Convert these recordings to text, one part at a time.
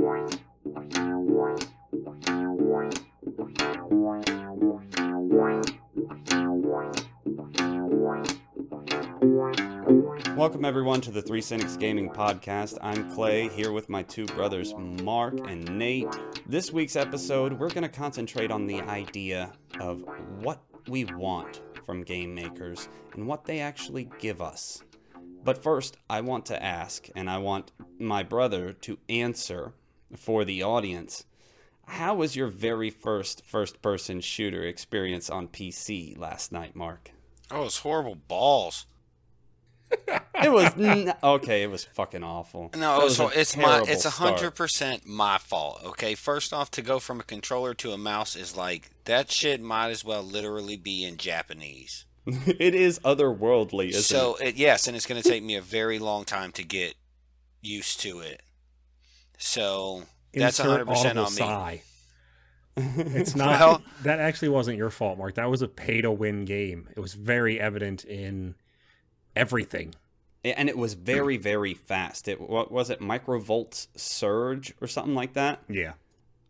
Welcome everyone to the Three Cynics Gaming Podcast. I'm Clay, here with my two brothers Mark and Nate. This week's episode, we're going to concentrate on the idea of what we want from game makers and what they actually give us. But first, I want to ask, and I want my brother to answer for the audience, how was your very first-person shooter experience on PC last night, Mark? Oh, it was horrible balls. It was okay. It was fucking awful. No, it's 100% my fault. Okay, first off, to go from a controller to a mouse is like that shit might as well literally be in Japanese. It is otherworldly, isn't it? Yes, and it's going to take me a very long time to get used to it. So that's 100% on me. It's not. That actually wasn't your fault, Mark. That was a pay-to-win game. It was very evident in everything. And it was very, very fast. What was it, Microvolts Surge or something like that? Yeah.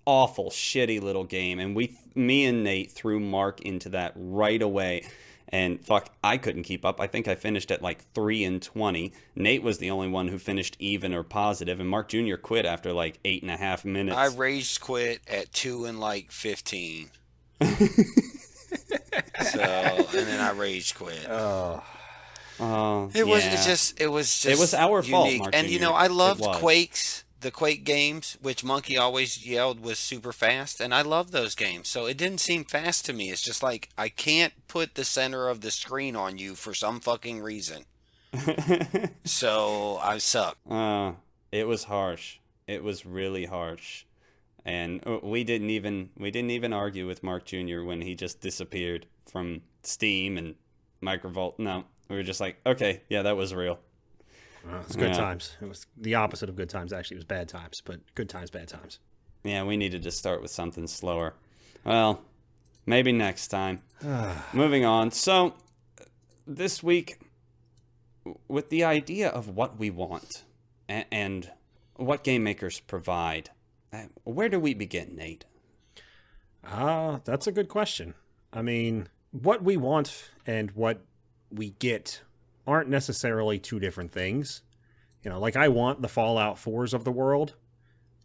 Awful, shitty little game. And me and Nate threw Mark into that right away. And fuck, I couldn't keep up. I think I finished at like 3-20. Nate was the only one who finished even or positive, and Mark Jr. quit after like 8.5 minutes. I rage quit at 2:15. And then I rage quit. It was our fault, Mark and Jr. I loved Quakes, the Quake games, which Monkey always yelled was super fast, and I love those games. So it didn't seem fast to me. It's just like I can't put the center of the screen on you for some fucking reason. So I suck. It was harsh. It was really harsh, and we didn't even argue with Mark Jr. when he just disappeared from Steam and Microvolt. No. We were just like, okay, yeah, that was real. It was good times. It was the opposite of good times, actually. It was bad times, but good times, bad times. Yeah, we needed to start with something slower. Well, maybe next time. Moving on. So, this week, with the idea of what we want and what game makers provide, where do we begin, Nate? That's a good question. I mean, what we want and what we get aren't necessarily two different things. Like I want the Fallout 4s of the world,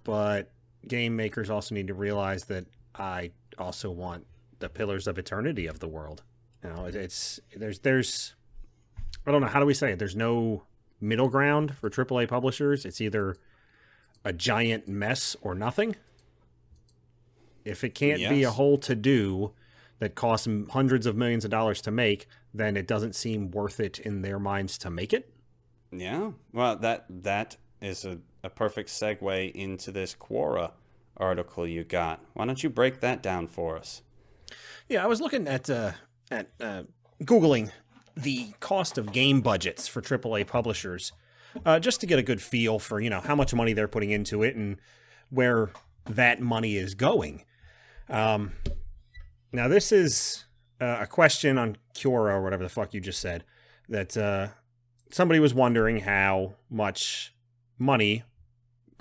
but game makers also need to realize that I also want the Pillars of Eternity of the world. There's I don't know, how do we say it? There's no middle ground for AAA publishers. It's either a giant mess or nothing. If it can't be a whole to-do that costs them hundreds of millions of dollars to make, then it doesn't seem worth it in their minds to make it. Yeah, well, that is a perfect segue into this Quora article you got. Why don't you break that down for us? Yeah, I was looking at Googling the cost of game budgets for AAA publishers, just to get a good feel for, how much money they're putting into it and where that money is going. Now, this is a question on Quora, or whatever the fuck you just said, that somebody was wondering how much money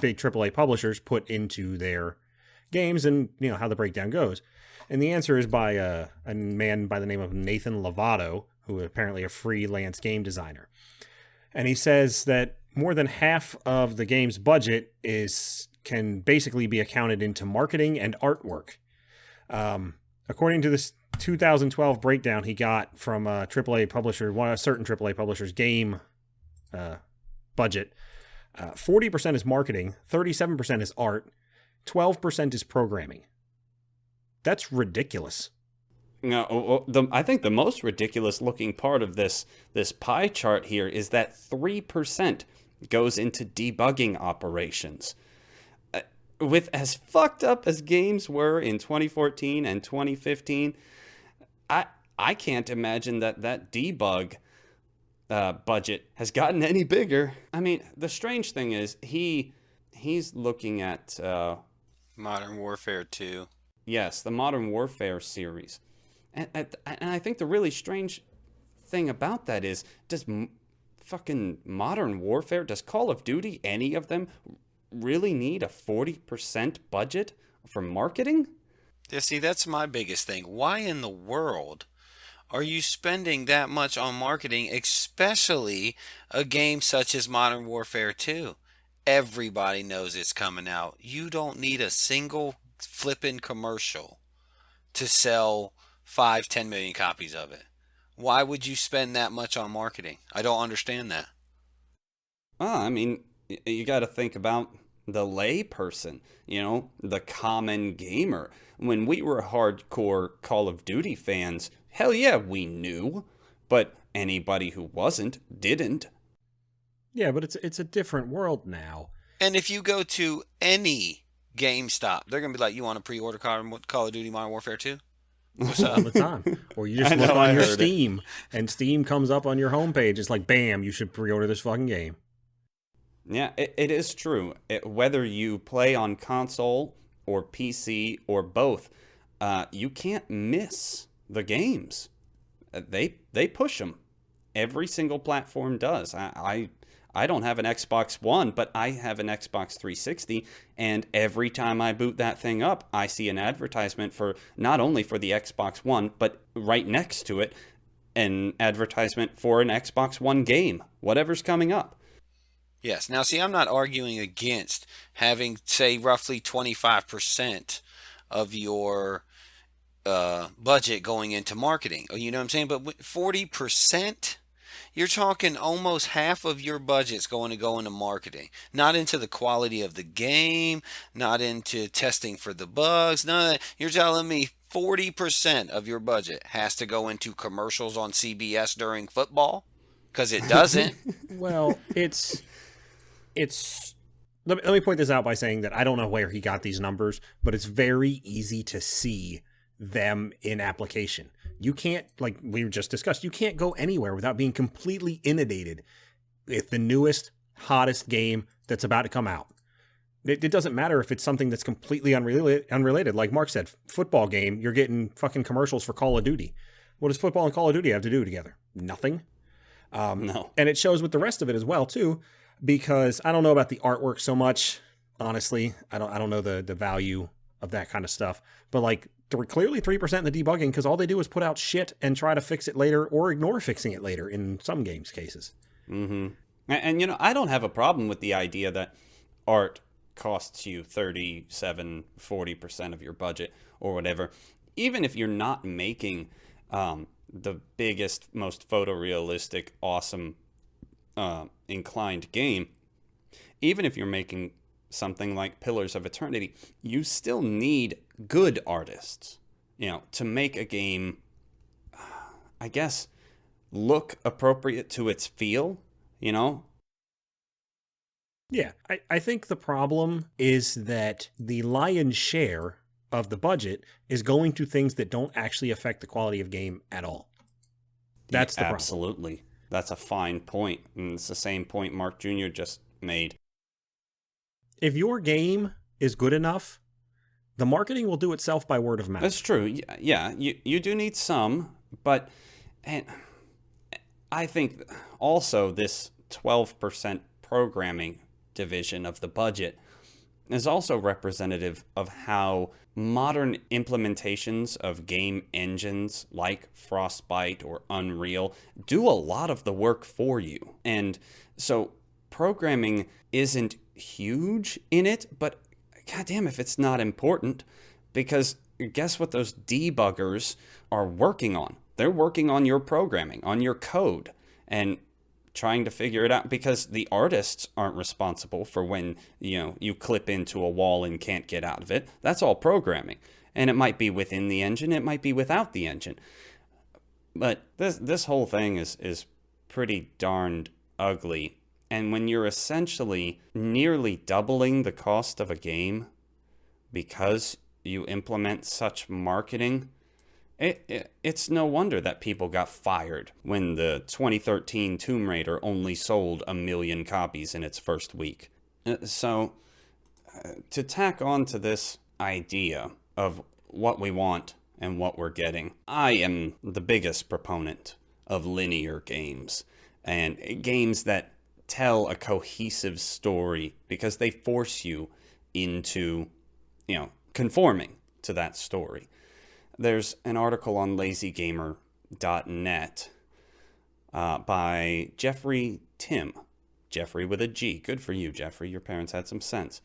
big AAA publishers put into their games and, how the breakdown goes. And the answer is by a man by the name of Nathan Lovato, who is apparently a freelance game designer. And he says that more than half of the game's budget can basically be accounted into marketing and artwork. According to this 2012 breakdown he got from a certain AAA publisher's game budget, 40% is marketing, 37% is art, 12% is programming. That's ridiculous. No, I think the most ridiculous looking part of this pie chart here is that 3% goes into debugging operations. With as fucked up as games were in 2014 and 2015, I can't imagine that debug budget has gotten any bigger. I mean, the strange thing is he's looking at Modern Warfare 2. Yes, the Modern Warfare series. And I think the really strange thing about that is, does fucking Modern Warfare, does Call of Duty, any of them, really need a 40% budget for marketing? Yeah, see, that's my biggest thing. Why in the world are you spending that much on marketing, especially a game such as Modern Warfare 2? Everybody knows it's coming out. You don't need a single flippin' commercial to sell 5, 10 million copies of it. Why would you spend that much on marketing? I don't understand that. Well, I mean, you got to think about the lay person, the common gamer. When we were hardcore Call of Duty fans, hell yeah, we knew. But anybody who wasn't, didn't. Yeah, but it's a different world now. And if you go to any GameStop, they're going to be like, you want to pre-order Call of Duty Modern Warfare 2? What's All up? the time. Or you just look on your Steam, and Steam comes up on your homepage. It's like, bam, you should pre-order this fucking game. Yeah, it is true. Whether you play on console or PC or both, you can't miss the games. They push them. Every single platform does. I don't have an Xbox One, but I have an Xbox 360, and every time I boot that thing up, I see an advertisement for not only for the Xbox One, but right next to it, an advertisement for an Xbox One game, whatever's coming up. Yes. Now, see, I'm not arguing against having, say, roughly 25% of your budget going into marketing. You know what I'm saying? But 40%? You're talking almost half of your budget's going to go into marketing, not into the quality of the game, not into testing for the bugs, none of that. You're telling me 40% of your budget has to go into commercials on CBS during football? Because it doesn't. Well, it's let me point this out by saying that I don't know where he got these numbers, but it's very easy to see them in application. You can't, like we just discussed, you can't go anywhere without being completely inundated with the newest, hottest game that's about to come out. It doesn't matter if it's something that's completely unrelated. Like Mark said, football game, you're getting fucking commercials for Call of Duty. What does football and Call of Duty have to do together? Nothing. No. And it shows with the rest of it as well, too, because I don't know about the artwork so much, honestly. I don't know the value of that kind of stuff. But like, clearly 3% in the debugging, because all they do is put out shit and try to fix it later or ignore fixing it later in some games cases. Mm-hmm. And I don't have a problem with the idea that art costs you 40% of your budget or whatever. Even if you're not making the biggest, most photorealistic, awesome inclined game, even if you're making something like Pillars of Eternity, you still need good artists, to make a game, I guess, look appropriate to its feel, Yeah, I think the problem is that the lion's share of the budget is going to things that don't actually affect the quality of game at all. That's the problem. Absolutely. That's a fine point. And it's the same point Mark Jr. just made. If your game is good enough, the marketing will do itself by word of mouth. That's true. Yeah, you do need some, but I think also this 12% programming division of the budget is also representative of how modern implementations of game engines like Frostbite or Unreal do a lot of the work for you. And so programming isn't huge in it, but goddamn if it's not important, because guess what those debuggers are working on? They're working on your programming, on your code, and trying to figure it out, because the artists aren't responsible for when you clip into a wall and can't get out of it. That's all programming, and it might be within the engine, it might be without the engine, but this whole thing is pretty darned ugly. And when you're essentially nearly doubling the cost of a game because you implement such marketing, it's no wonder that people got fired when the 2013 Tomb Raider only sold 1 million copies in its first week. So, to tack on to this idea of what we want and what we're getting, I am the biggest proponent of linear games, and games that tell a cohesive story because they force you into, conforming to that story. There's an article on lazygamer.net by Jeffrey Tim. Jeffrey with a G. Good for you, Jeffrey. Your parents had some sense.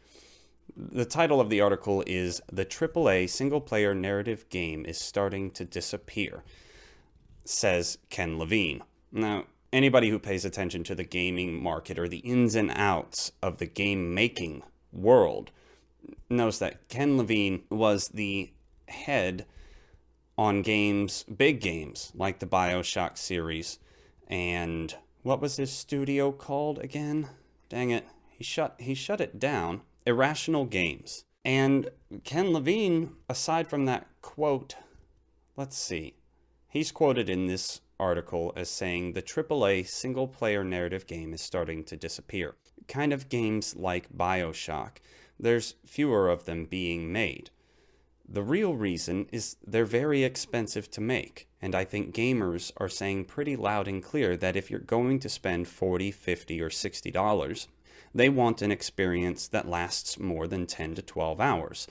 The title of the article is "The AAA Single-Player Narrative Game is Starting to Disappear," says Ken Levine. Now, anybody who pays attention to the gaming market or the ins and outs of the game-making world knows that Ken Levine was the head on games, big games, like the BioShock series. And what was his studio called again? Dang it. He shut it down. Irrational Games. And Ken Levine, aside from that quote, let's see. He's quoted in this article as saying the AAA single-player narrative game is starting to disappear. Kind of games like BioShock. There's fewer of them being made. The real reason is they're very expensive to make, and I think gamers are saying pretty loud and clear that if you're going to spend $40, $50, or $60, they want an experience that lasts more than 10 to 12 hours.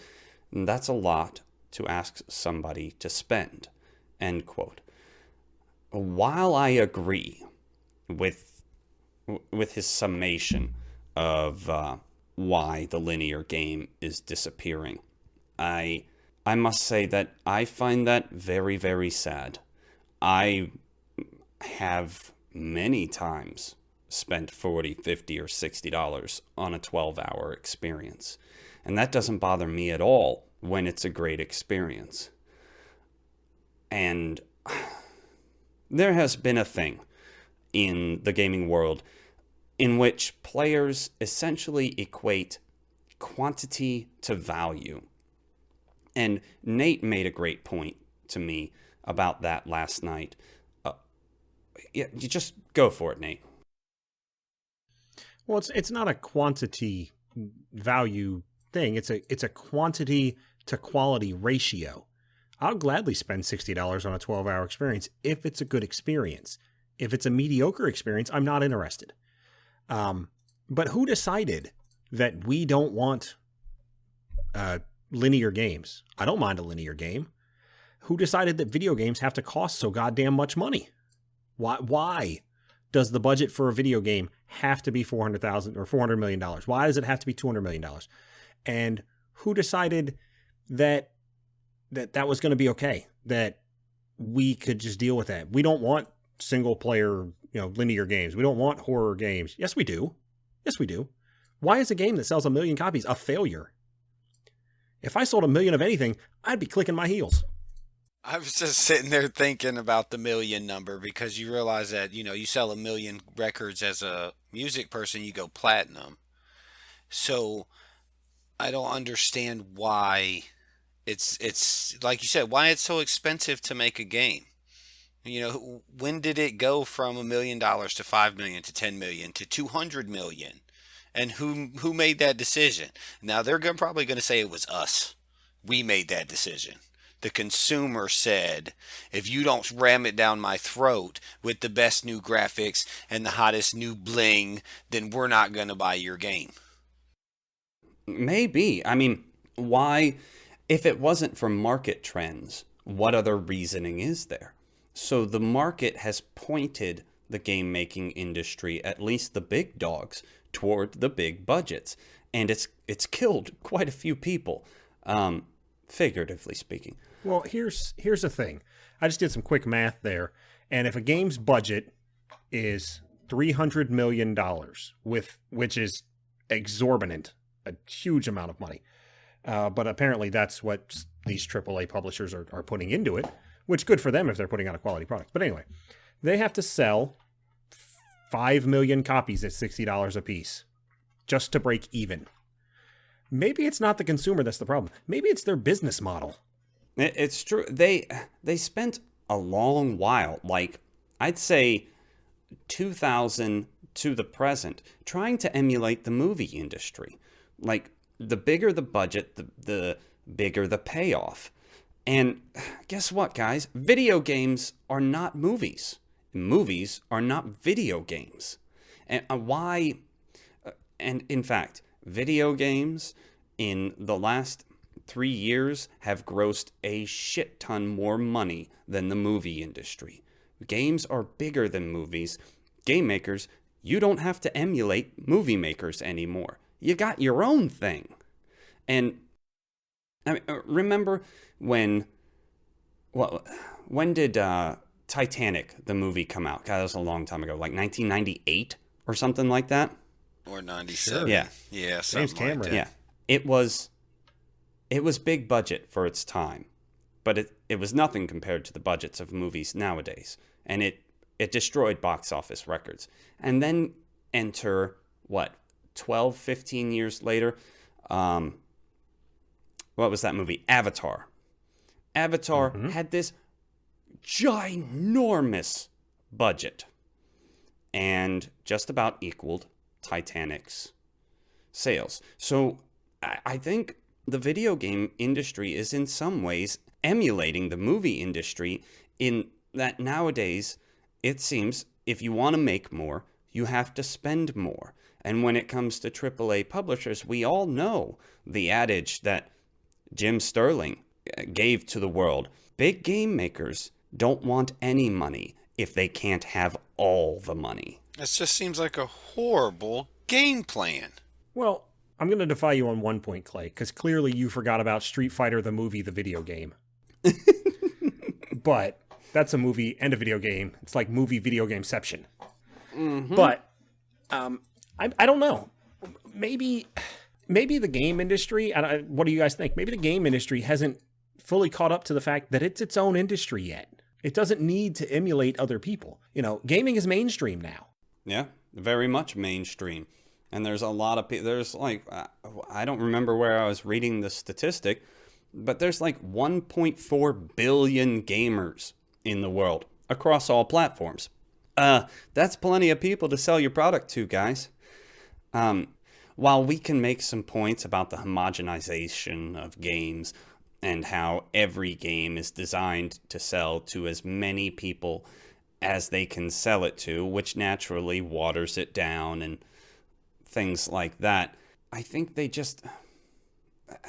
And that's a lot to ask somebody to spend. End quote. While I agree with his summation of why the linear game is disappearing, I must say that I find that very, very sad. I have many times spent $40, $50, or $60 on a 12-hour experience. And that doesn't bother me at all when it's a great experience. And there has been a thing in the gaming world in which players essentially equate quantity to value. And Nate made a great point to me about that last night. You just go for it, Nate. Well, it's not a quantity value thing. It's a quantity to quality ratio. I'll gladly spend $60 on a 12-hour experience if it's a good experience. If it's a mediocre experience, I'm not interested. But who decided that we don't want linear games? I don't mind a linear game. Who decided that video games have to cost so goddamn much money? Why does the budget for a video game have to be $400,000 or $400 million? Why does it have to be $200 million? And who decided that was going to be okay? That we could just deal with that? We don't want single player, linear games. We don't want horror games. Yes, we do. Yes, we do. Why is a game that sells 1 million copies a failure? If I sold 1 million of anything, I'd be clicking my heels. I was just sitting there thinking about the million number because you realize that, you sell 1 million records as a music person, you go platinum. So I don't understand why it's like you said, why it's so expensive to make a game. When did it go from $1 million to $5 million to $10 million to $200 million? And who made that decision? Now they're probably going to say it was us. We made that decision. The consumer said, if you don't ram it down my throat with the best new graphics and the hottest new bling, then we're not going to buy your game. Maybe. I mean, why? If it wasn't for market trends, what other reasoning is there? So the market has pointed the game-making industry, at least the big dogs, toward the big budgets. And it's killed quite a few people, figuratively speaking. Well, here's the thing. I just did some quick math there. And if a game's budget is $300 million, which is exorbitant, a huge amount of money. But apparently that's what these AAA publishers are putting into it, which good for them if they're putting out a quality product. But anyway, they have to sell 5 million copies at $60 a piece just to break even. Maybe it's not the consumer that's the problem. Maybe it's their business model. It's true. They spent a long while, like I'd say 2000 to the present, trying to emulate the movie industry. Like the bigger the budget, the bigger the payoff. And guess what, guys? Video games are not movies. Movies are not video games. And why? And in fact, video games in the last 3 years have grossed a shit ton more money than the movie industry. Games are bigger than movies. Game makers, you don't have to emulate movie makers anymore. You got your own thing. And I mean, remember when did Titanic, the movie, come out? God, that was a long time ago, like 1998 or something like that? Or 97. Sure. Yeah. Yeah, something like that. Yeah. It was big budget for its time, but it was nothing compared to the budgets of movies nowadays. And it destroyed box office records. And then enter, 12, 15 years later, what was that movie? Avatar. Avatar had this ginormous budget and just about equaled Titanic's sales. So I think the video game industry is in some ways emulating the movie industry in that nowadays it seems if you want to make more, you have to spend more. And when it comes to AAA publishers, we all know the adage that Jim Sterling gave to the world. Big game makers don't want any money if they can't have all the money. This just seems like a horrible game plan. Well, I'm going to defy you on one point, Clay, because clearly you forgot about Street Fighter the movie, the video game. But that's a movie and a video game. It's like movie video gameception. But I don't know. Maybe the game industry, what do you guys think? Maybe the game industry hasn't fully caught up to the fact that it's its own industry yet. It doesn't need to emulate other people. You know, gaming is mainstream now. Yeah, very much mainstream. And there's a lot of people, there's like, I don't remember where I was reading the statistic, but there's like 1.4 billion gamers in the world across all platforms. That's plenty of people to sell your product to, guys. While we can make some points about the homogenization of games and how every game is designed to sell to as many people as they can sell it to, which naturally waters it down and things like that, I think they just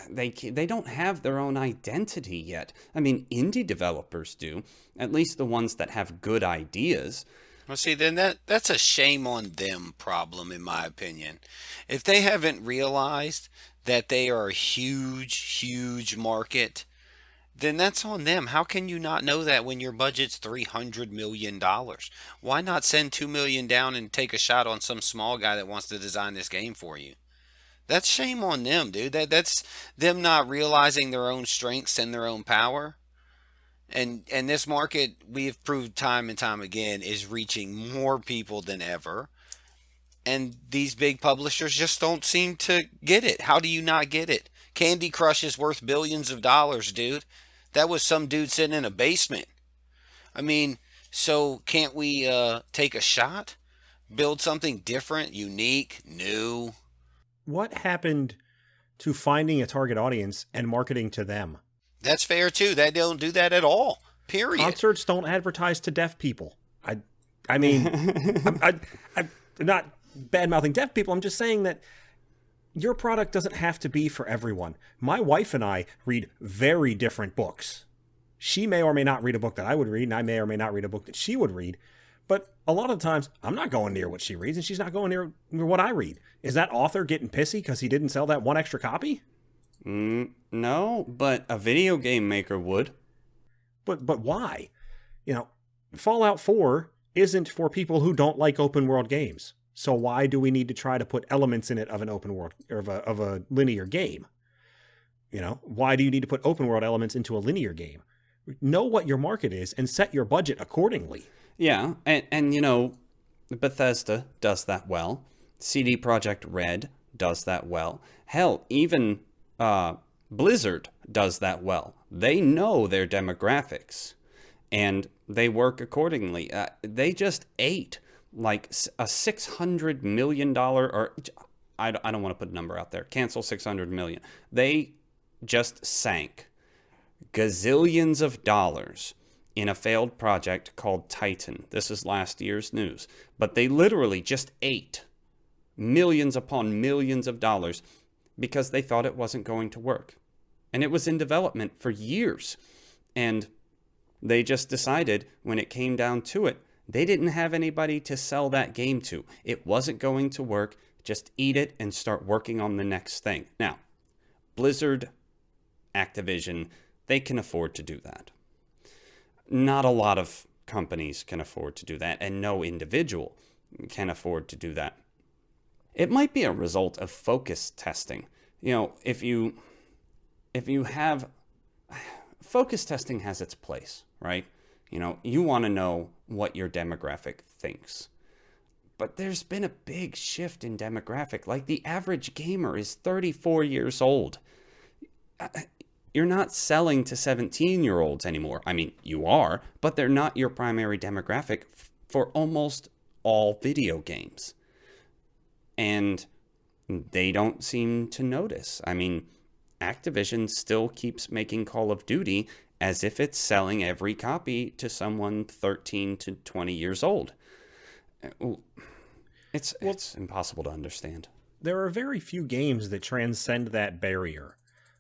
they don't have their own identity yet. I mean, indie developers do, at least the ones that have good ideas. Well, see, then that's a shame on them problem, in my opinion. If they haven't realized that they are a huge market, then that's on them. How can you not know that when your budget's $300 million? Why not send $2 million down and take a shot on some small guy that wants to design this game for you? That's shame on them, dude. That's them not realizing their own strengths and their own power. And this market, we've proved time and time again, is reaching more people than ever. And these big publishers just don't seem to get it. How do you not get it? Candy Crush is worth billions of dollars, dude. That was some dude sitting in a basement. I mean, so can't we take a shot? Build something different, unique, new? What happened to finding a target audience and marketing to them? That's fair, too. They don't do that at all, period. Concerts don't advertise to deaf people. I mean, I'm not bad-mouthing deaf people. I'm just saying that your product doesn't have to be for everyone. My wife and I read very different books. She may or may not read a book that I would read, and I may or may not read a book that she would read. But a lot of times, I'm not going near what she reads, and she's not going near what I read. Is that author getting pissy because he didn't sell that one extra copy? No, but a video game maker would. But why? You know, Fallout 4 isn't for people who don't like open world games. So why do we need to try to put elements in it of an open world or of a linear game? You know, why do you need to put open world elements into a linear game? Know what your market is and set your budget accordingly. Yeah, and you know, Bethesda does that well. CD Projekt Red does that well. Hell, even Blizzard does that well. They know their demographics, and they work accordingly. They just ate like a $600 million, or I don't want to put a number out there. Cancel 600 million. They just sank gazillions of dollars in a failed project called Titan. This is last year's news. But they literally just ate millions upon millions of dollars because they thought it wasn't going to work. And it was in development for years. And they just decided when it came down to it, they didn't have anybody to sell that game to. It wasn't going to work. Just eat it and start working on the next thing. Now, Blizzard, Activision, they can afford to do that. Not a lot of companies can afford to do that, and no individual can afford to do that. It might be a result of focus testing. You know, if you have focus testing has its place, right? You know, you want to know what your demographic thinks. But there's been a big shift in demographic. Like, the average gamer is 34 years old. You're not selling to 17-year-olds anymore. I mean, you are, but they're not your primary demographic for almost all video games. And they don't seem to notice. I mean, Activision still keeps making Call of Duty as if it's selling every copy to someone 13 to 20 years old. It's impossible to understand. There are very few games that transcend that barrier.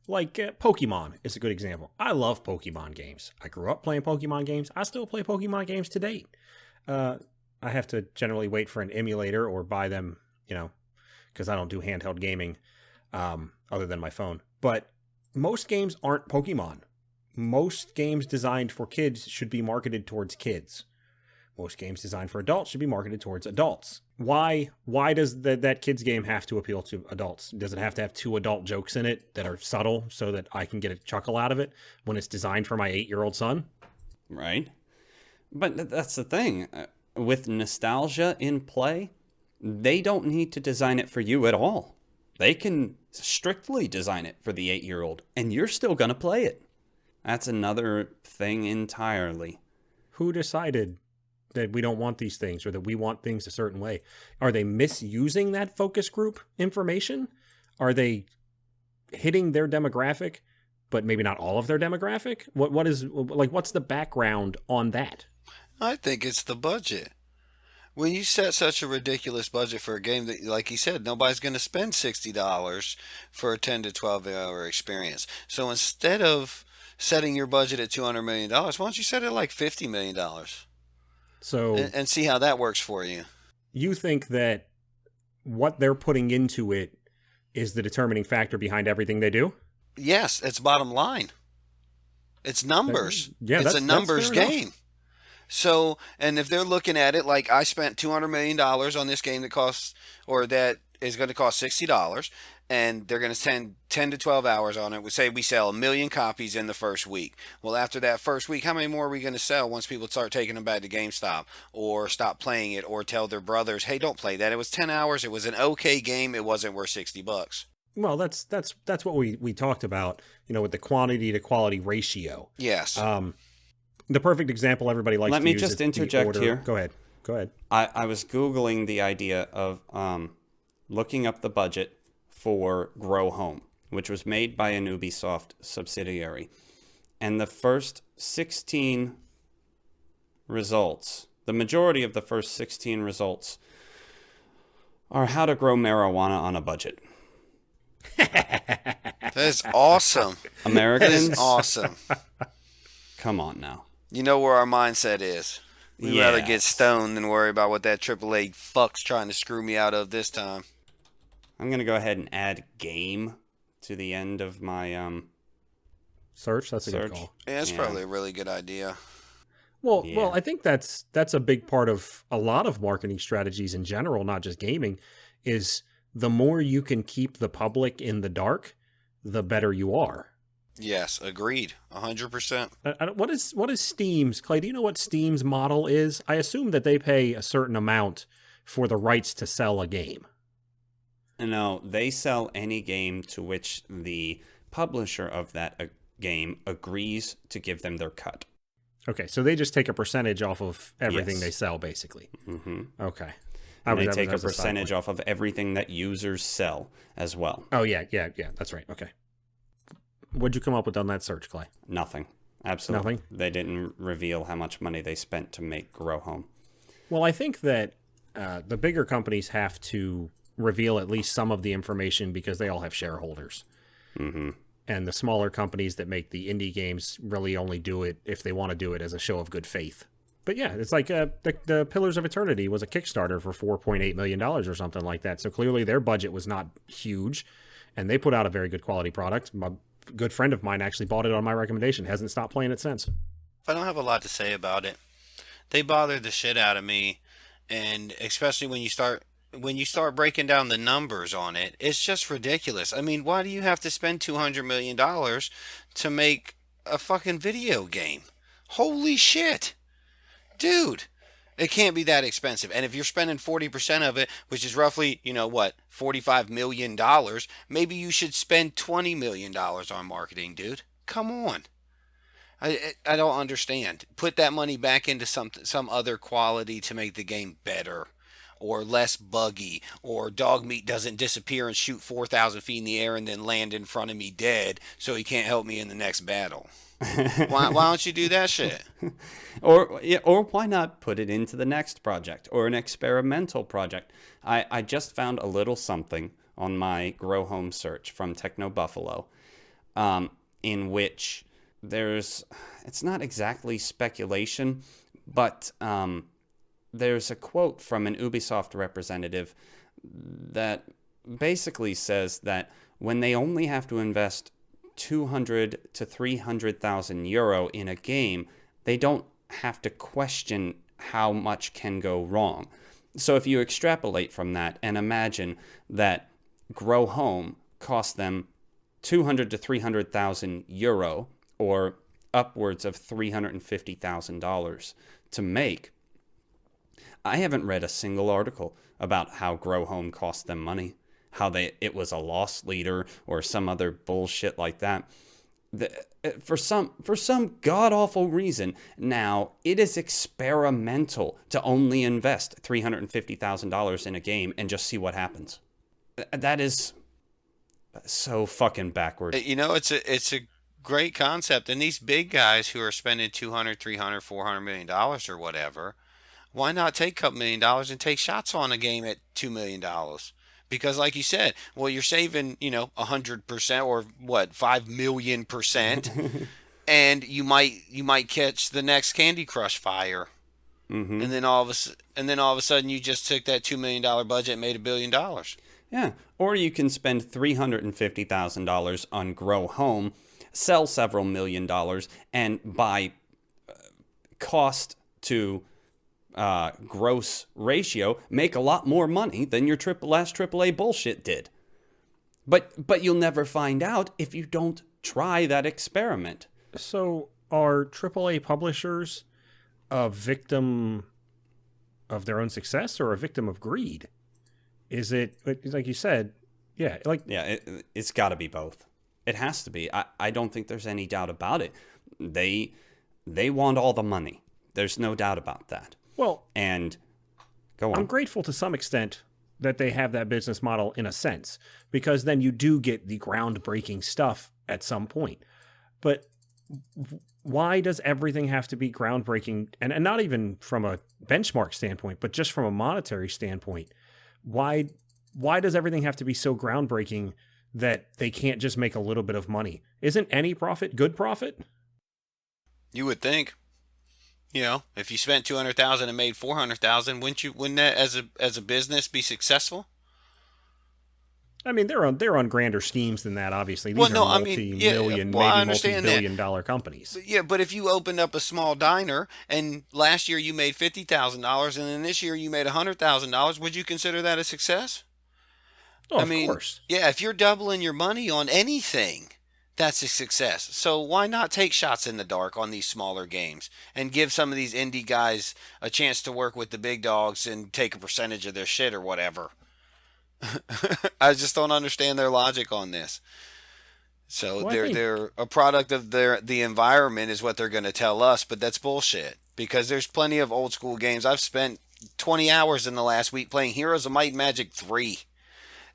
Like Pokemon is a good example. I love Pokemon games. I grew up playing Pokemon games. I still play Pokemon games to date. I have to generally wait for an emulator or buy them, you know, because I don't do handheld gaming other than my phone. But most games aren't Pokemon. Most games designed for kids should be marketed towards kids. Most games designed for adults should be marketed towards adults. Why does that kids game have to appeal to adults? Does it have to have 2 adult jokes in it that are subtle so that I can get a chuckle out of it when it's designed for my 8-year-old son? Right. But that's the thing. With nostalgia in play, they don't need to design it for you at all. They can strictly design it for the 8-year-old, and you're still going to play it. That's another thing entirely. Who decided that we don't want these things or that we want things a certain way? Are they misusing that focus group information? Are they hitting their demographic, but maybe not all of their demographic? What's the background on that? I think it's the budget. When you set such a ridiculous budget for a game that, like you said, nobody's going to spend $60 for a 10 to 12 hour experience. So instead of setting your budget at $200 million, why don't you set it like $50 million? So and see how that works for you. You think that what they're putting into it is the determining factor behind everything they do? Yes, it's bottom line. It's numbers. It's a numbers game. Enough. So, and if they're looking at it like I spent $200 million on this game that is going to cost $60, and they're going to spend 10 to 12 hours on it. We say we sell 1 million copies in the first week. Well, after that first week, how many more are we going to sell once people start taking them back to GameStop or stop playing it or tell their brothers, hey, don't play that. It was 10 hours. It was an okay game. It wasn't worth $60. Well, that's what we talked about, you know, with the quantity to quality ratio. Yes. The perfect example everybody likes to use. Let me just interject here. Go ahead. I was Googling the idea of looking up the budget for Grow Home, which was made by an Ubisoft subsidiary. And the first 16 results, the majority of the first 16 results, are how to grow marijuana on a budget. That is awesome. Americans? That is awesome. Come on now. You know where our mindset is. We'd rather get stoned than worry about what that AAA fuck's trying to screw me out of this time. I'm going to go ahead and add game to the end of my search. That's a search. good call. Yeah, that's probably a really good idea. Well, I think that's a big part of a lot of marketing strategies in general, not just gaming, is the more you can keep the public in the dark, the better you are. Yes, agreed. 100%. What is Steam's, Clay? Do you know what Steam's model is? I assume that they pay a certain amount for the rights to sell a game. No, they sell any game to which the publisher of that game agrees to give them their cut. Okay, so they just take a percentage off of everything Yes. they sell, basically. Mm-hmm. Okay. And they take a percentage off of everything that users sell as well. Oh, yeah, that's right. Okay. What'd you come up with on that search, Clay? Nothing. Absolutely. Nothing. They didn't reveal how much money they spent to make Grow Home. Well, I think that the bigger companies have to reveal at least some of the information because they all have shareholders. Mm-hmm. And the smaller companies that make the indie games really only do it if they want to do it as a show of good faith. But yeah, it's like the Pillars of Eternity was a Kickstarter for $4.8 million or something like that. So clearly their budget was not huge, and they put out a very good quality product. A good friend of mine actually bought it on my recommendation. Hasn't stopped playing it since. I don't have a lot to say about it. They bothered the shit out of me, and especially when you start breaking down the numbers on it, it's just ridiculous. I mean, why do you have to spend $200 million to make a fucking video game? Holy shit. Dude, it can't be that expensive. And if you're spending 40% of it, which is roughly, $45 million, maybe you should spend $20 million on marketing, dude. Come on. I don't understand. Put that money back into some other quality to make the game better or less buggy, or dog meat doesn't disappear and shoot 4,000 feet in the air and then land in front of me dead so he can't help me in the next battle. Why don't you do that shit? Or why not put it into the next project or an experimental project? I just found a little something on my Grow Home search from Techno Buffalo, in which it's not exactly speculation, but there's a quote from an Ubisoft representative that basically says that when they only have to invest 200 to 300,000 euro in a game, they don't have to question how much can go wrong. So if you extrapolate from that and imagine that Grow Home cost them 200 to 300,000 euro, or upwards of $350,000 to make, I haven't read a single article about how Grow Home cost them money, how it was a loss leader or some other bullshit like that. For some god-awful reason, now it is experimental to only invest $350,000 in a game and just see what happens. That is so fucking backward. It's a great concept, and these big guys who are spending 200, 300, 400 million dollars or whatever, why not take a couple $1 million and take shots on a game at $2 million? Because like you said, well, you're saving, 100% or what, 5 million%, and you might catch the next Candy Crush fire. Mm-hmm. And then all of a sudden you just took that $2 million budget and made $1 billion. Yeah, or you can spend $350,000 on Grow Home, sell several $1 million, and by cost to gross ratio, make a lot more money than your last AAA bullshit did. But you'll never find out if you don't try that experiment. So are AAA publishers a victim of their own success or a victim of greed? Is it, like you said, it's got to be both. It has to be. I don't think there's any doubt about it. They want all the money. There's no doubt about that. Well, and go on. I'm grateful to some extent that they have that business model in a sense, because then you do get the groundbreaking stuff at some point. But why does everything have to be groundbreaking? And not even from a benchmark standpoint, but just from a monetary standpoint. Why does everything have to be so groundbreaking that they can't just make a little bit of money? Isn't any profit good profit? You would think. If you spent 200,000 and made 400,000, wouldn't that as a business be successful? I mean, they're on grander schemes than that. Obviously, these are multi-billion-dollar companies. But if you opened up a small diner and last year you made $50,000 and then this year you made $100,000, would you consider that a success? Oh, of course. Yeah, if you're doubling your money on anything, that's a success. So why not take shots in the dark on these smaller games and give some of these indie guys a chance to work with the big dogs and take a percentage of their shit or whatever? I just don't understand their logic on this. So they're a product of the environment is what they're going to tell us, but that's bullshit, because there's plenty of old school games. I've spent 20 hours in the last week playing Heroes of Might and Magic 3.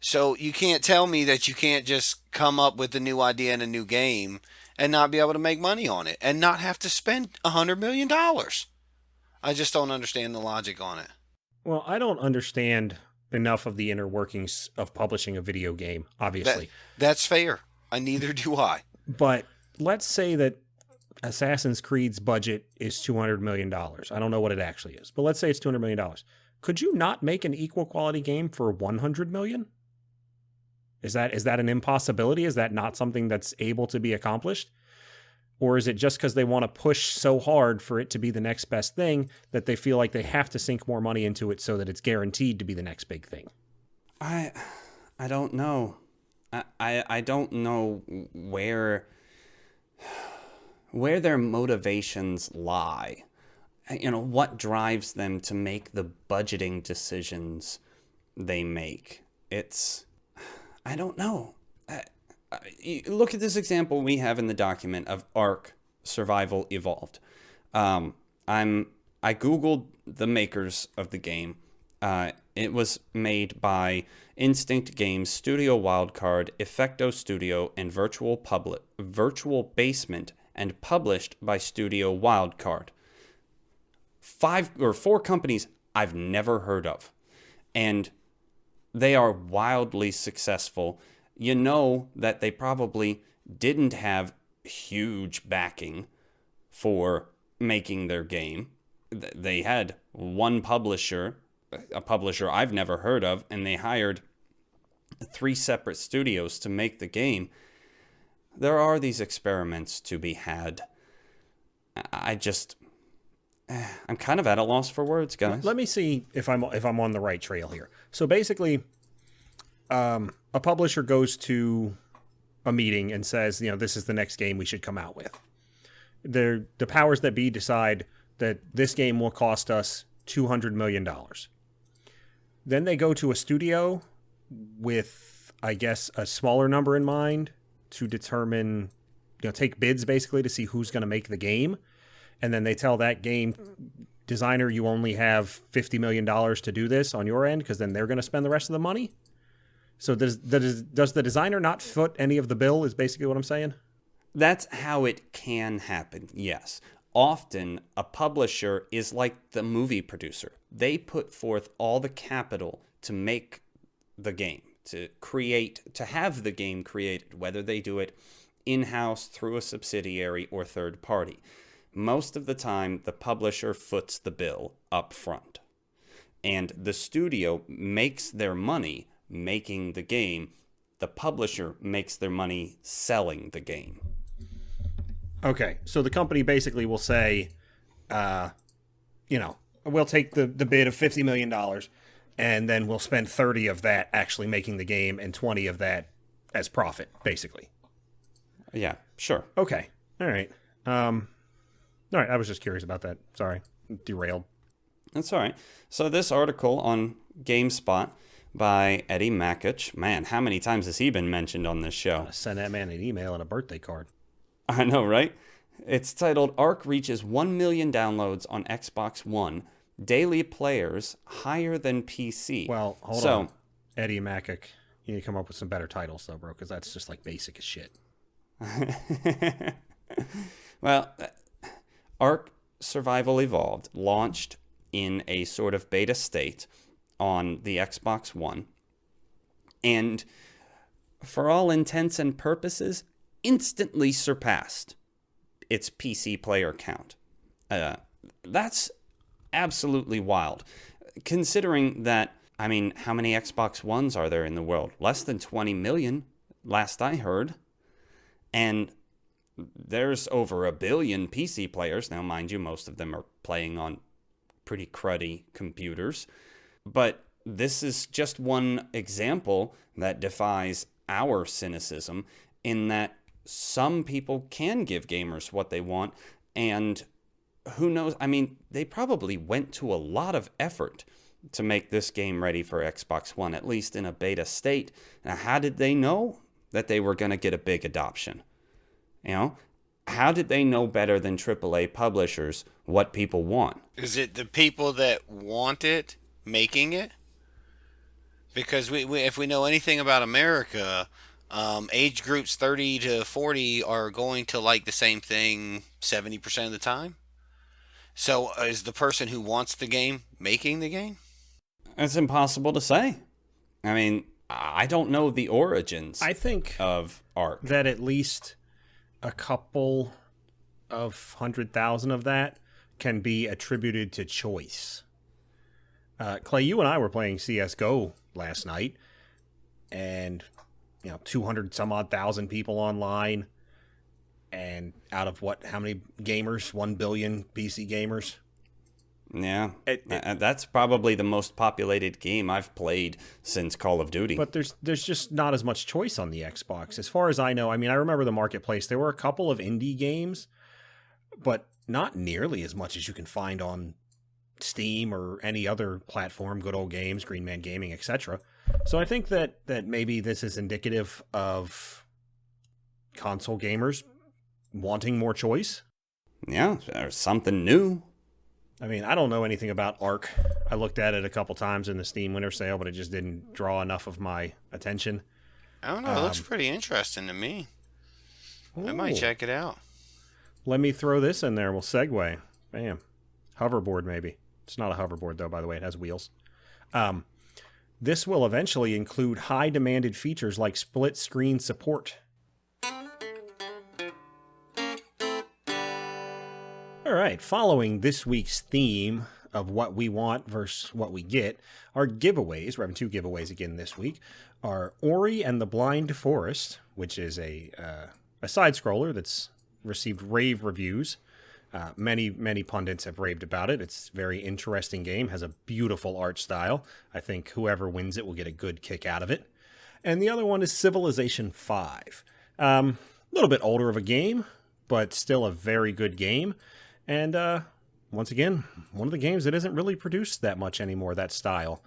So you can't tell me that you can't just come up with a new idea and a new game and not be able to make money on it and not have to spend $100 million. I just don't understand the logic on it. Well, I don't understand enough of the inner workings of publishing a video game, obviously. That's fair. Neither do I. But let's say that Assassin's Creed's budget is $200 million. I don't know what it actually is, but let's say it's $200 million. Could you not make an equal quality game for $100 million? Is that an impossibility? Is that not something that's able to be accomplished? Or is it just because they want to push so hard for it to be the next best thing that they feel like they have to sink more money into it so that it's guaranteed to be the next big thing? I don't know. I don't know where their motivations lie. What drives them to make the budgeting decisions they make. I don't know. Look at this example we have in the document of Ark Survival Evolved. I Googled the makers of the game. It was made by Instinct Games, Studio Wildcard, Effecto Studio, and Virtual Basement, and published by Studio Wildcard. 4 companies I've never heard of. And they are wildly successful. You know that they probably didn't have huge backing for making their game. They had one publisher, a publisher I've never heard of, and they hired 3 separate studios to make the game. There are these experiments to be had. I'm kind of at a loss for words, guys. Let me see if I'm on the right trail here. So basically, a publisher goes to a meeting and says, this is the next game we should come out with. The powers that be decide that this game will cost us $200 million. Then they go to a studio with, I guess, a smaller number in mind to determine, take bids basically to see who's going to make the game. And then they tell that game designer, you only have $50 million to do this on your end, because then they're going to spend the rest of the money. So does the designer not foot any of the bill, is basically what I'm saying? That's how it can happen, yes. Often, a publisher is like the movie producer. They put forth all the capital to make the game, to have the game created, whether they do it in-house through a subsidiary or third party. Most of the time, the publisher foots the bill up front. And the studio makes their money making the game. The publisher makes their money selling the game. Okay, so the company basically will say, we'll take the bid of $50 million, and then we'll spend 30 of that actually making the game and 20 of that as profit, basically. Yeah, sure. Okay, all right. All right, I was just curious about that. Sorry, derailed. That's all right. So this article on GameSpot by Eddie Makuch. Man, how many times has he been mentioned on this show? Send that man an email and a birthday card. I know, right? It's titled, Ark reaches 1 million downloads on Xbox One. Daily players higher than PC. Well, hold on. Eddie Makuch, you need to come up with some better titles, though, bro, because that's just like basic as shit. Well, Ark Survival Evolved launched in a sort of beta state on the Xbox One, and for all intents and purposes, instantly surpassed its PC player count. That's absolutely wild, considering that, how many Xbox Ones are there in the world? Less than 20 million, last I heard. And there's over 1 billion PC players. Now, mind you, most of them are playing on pretty cruddy computers. But this is just one example that defies our cynicism, in that some people can give gamers what they want, and who knows, they probably went to a lot of effort to make this game ready for Xbox One, at least in a beta state. Now, how did they know that they were going to get a big adoption? How did they know better than AAA publishers what people want? Is it the people that want it making it? Because if we know anything about America, age groups 30 to 40 are going to like the same thing 70% of the time. So is the person who wants the game making the game? It's impossible to say. I mean, I don't know the origins I think of Ark. that at least a couple of 100,000 of that can be attributed to choice. Clay, you and I were playing CS:GO last night, and 200 some odd thousand people online, and out of how many gamers? 1 billion PC gamers. Yeah, that's probably the most populated game I've played since Call of Duty. But there's just not as much choice on the Xbox, as far as I know. I mean, I remember the marketplace. There were a couple of indie games, but not nearly as much as you can find on Steam or any other platform. Good Old Games, Green Man Gaming, etc. So I think that maybe this is indicative of console gamers wanting more choice. Yeah, or something new. I mean, I don't know anything about Ark. I looked at it a couple times in the Steam Winter Sale, but it just didn't draw enough of my attention. I don't know. It looks pretty interesting to me. I might check it out. Let me throw this in there. We'll segue. Bam. Hoverboard, maybe. It's not a hoverboard, though, by the way. It has wheels. This will eventually include high-demanded features like split-screen support. All right, following this week's theme of what we want versus what we get, our giveaways, we're having 2 giveaways again this week, are Ori and the Blind Forest, which is a side-scroller that's received rave reviews. Many pundits have raved about it. It's a very interesting game, has a beautiful art style. I think whoever wins it will get a good kick out of it. And the other one is Civilization 5. A little bit older of a game, but still a very good game. And once again, one of the games that isn't really produced that much anymore, that style.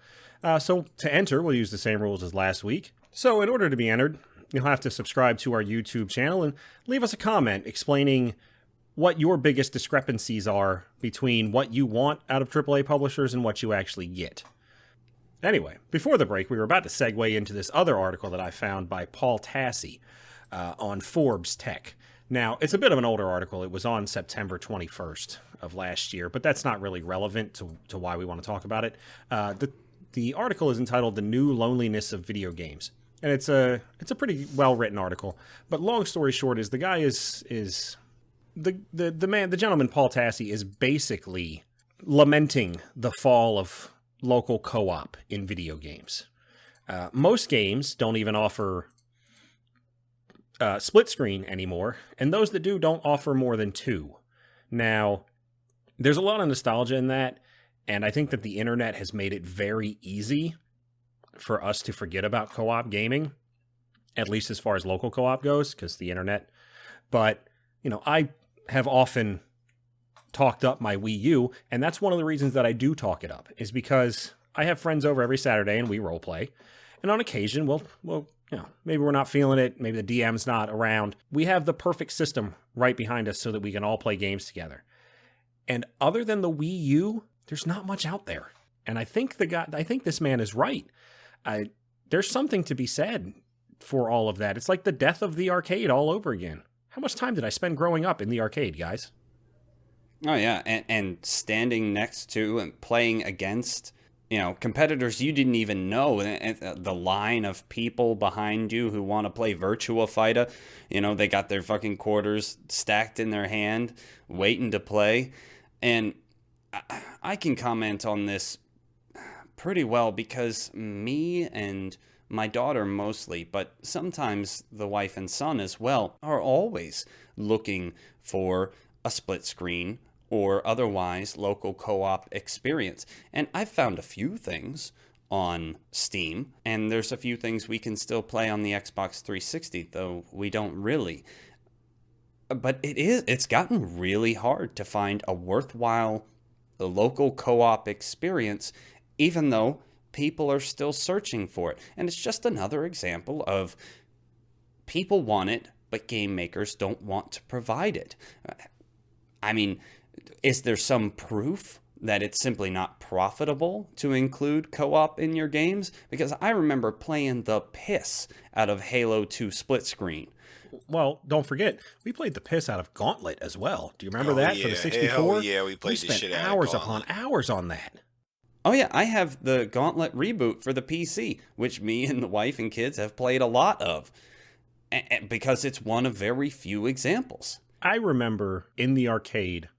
So to enter, we'll use the same rules as last week. So in order to be entered, you'll have to subscribe to our YouTube channel and leave us a comment explaining what your biggest discrepancies are between what you want out of AAA publishers and what you actually get. Anyway, before the break, we were about to segue into this other article that I found by Paul Tassi on Forbes Tech. Now, it's a bit of an older article. It was on September 21st of last year, but that's not really relevant to why we want to talk about it. The article is entitled "The New Loneliness of Video Games," and it's a pretty well-written article. But long story short is the guy is the gentleman Paul Tassi is basically lamenting the fall of local co-op in video games. Most games don't even offer split screen anymore, and those that do don't offer more than 2. Now, there's a lot of nostalgia in that, and I think that the internet has made it very easy for us to forget about co-op gaming, at least as far as local co-op goes, because the internet. But, I have often talked up my Wii U, and that's one of the reasons that I do talk it up, is because I have friends over every Saturday and we role play, and on occasion we'll maybe we're not feeling it, maybe the DM's not around. We have the perfect system right behind us so that we can all play games together. And other than the Wii U, there's not much out there. And I think this man is right. There's something to be said for all of that. It's like the death of the arcade all over again. How much time did I spend growing up in the arcade, guys? Oh, yeah, and standing next to and playing against competitors you didn't even know, the line of people behind you who want to play Virtua Fighter, they got their fucking quarters stacked in their hand, waiting to play. And I can comment on this pretty well because me and my daughter mostly, but sometimes the wife and son as well, are always looking for a split screen or otherwise local co-op experience. And I've found a few things on Steam, and there's a few things we can still play on the Xbox 360, though we don't really. But it's gotten really hard to find a worthwhile local co-op experience, even though people are still searching for it. And it's just another example of people want it, but game makers don't want to provide it. I mean, is there some proof that it's simply not profitable to include co-op in your games, because I remember playing the piss out of Halo 2 split screen. Well, don't forget, we played the piss out of Gauntlet as well. Do you remember that for the 64? Hell yeah, we played the spent shit out hours of Gauntlet. upon hours on that. Oh yeah, I have the Gauntlet reboot for the PC, which me and the wife and kids have played a lot of, because it's one of very few examples. I remember in the arcade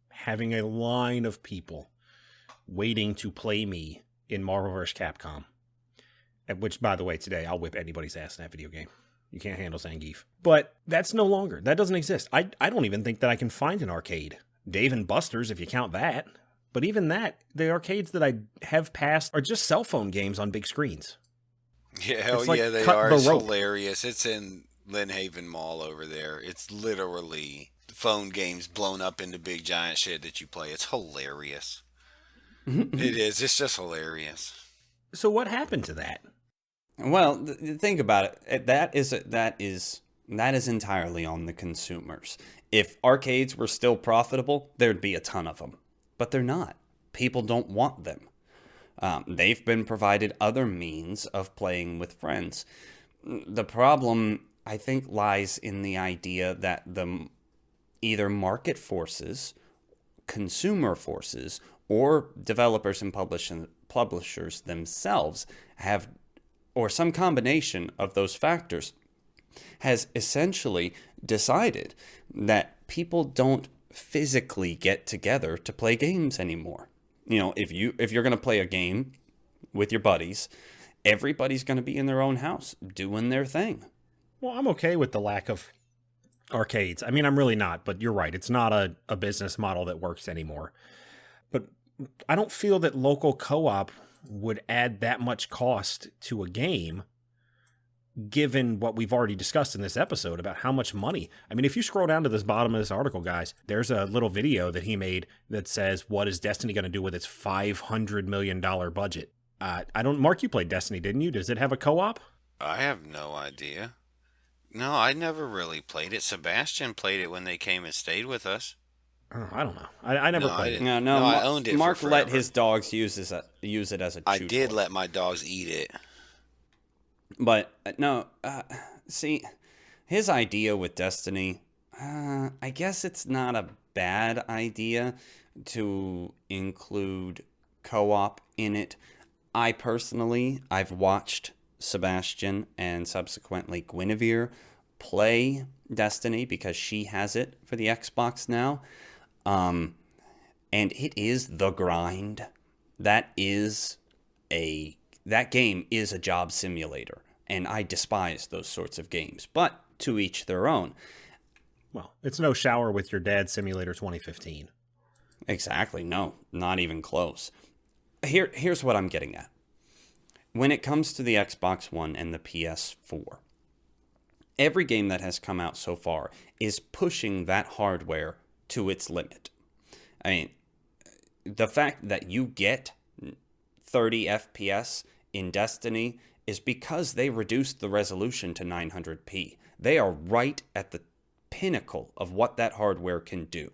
having a line of people waiting to play me in Marvel vs. Capcom. Which, by the way, today I'll whip anybody's ass in that video game. You can't handle Zangief. But that's no longer. That doesn't exist. I don't even think that I can find an arcade. Dave & Buster's, if you count that. But even that, the arcades that I have passed are just cell phone games on big screens. Yeah, hell like yeah, they cut are. the It's rope. hilarious. It's in Lynn Haven Mall over there. It's literally phone games blown up into big giant shit that you play. It's hilarious. It is. It's just hilarious. So what happened to that? Well, think about it. That is entirely on the consumers. If arcades were still profitable, there'd be a ton of them. But they're not. People don't want them. They've been provided other means of playing with friends. The problem, I think, lies in the idea that either market forces, consumer forces, or developers and publishers themselves have, or some combination of those factors, has essentially decided that people don't physically get together to play games anymore. You know, if you're going to play a game with your buddies, everybody's going to be in their own house doing their thing. Well, I'm okay with the lack of arcades. I mean, I'm really not, but you're right. It's not a business model that works anymore. But I don't feel that local co-op would add that much cost to a game, given what we've already discussed in this episode about how much money. I mean, if you scroll down to this bottom of this article, guys, there's a little video that he made that says, what is Destiny going to do with its $500 million budget? Mark, you played Destiny, didn't you? Does it have a co-op? I have no idea. No, I never really played it. Sebastian played it when they came and stayed with us. Oh, I don't know. I never played it. No, I owned it. Mark for let forever. his dogs use it as a chew I did toy. let my dogs eat it. But no, see, his idea with Destiny, I guess it's not a bad idea to include co-op in it. I've watched Sebastian and subsequently Guinevere play Destiny because she has it for the Xbox now. And it is the grind. That game is a job simulator, and I despise those sorts of games, but to each their own. Well, it's no Shower with Your Dad Simulator 2015. Exactly. No, not even close. Here's what I'm getting at. When it comes to the Xbox One and the PS4, every game that has come out so far is pushing that hardware to its limit. I mean, the fact that you get 30 FPS in Destiny is because they reduced the resolution to 900p. They are right at the pinnacle of what that hardware can do.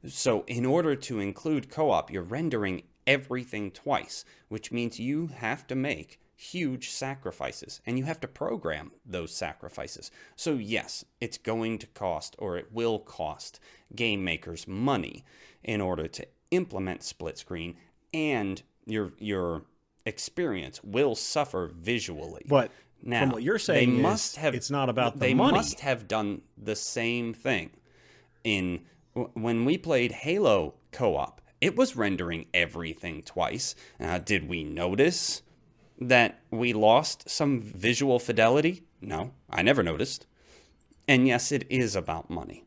So in order to include co-op, you're rendering everything twice, which means you have to make huge sacrifices, and you have to program those sacrifices. So yes, it's going to cost, or it will cost, game makers money in order to implement split screen, and your experience will suffer visually. But now, from what you're saying, it's not about the money. They must have done the same thing. When we played Halo co-op, it was rendering everything twice. Did we notice that we lost some visual fidelity? No, I never noticed. And yes, it is about money,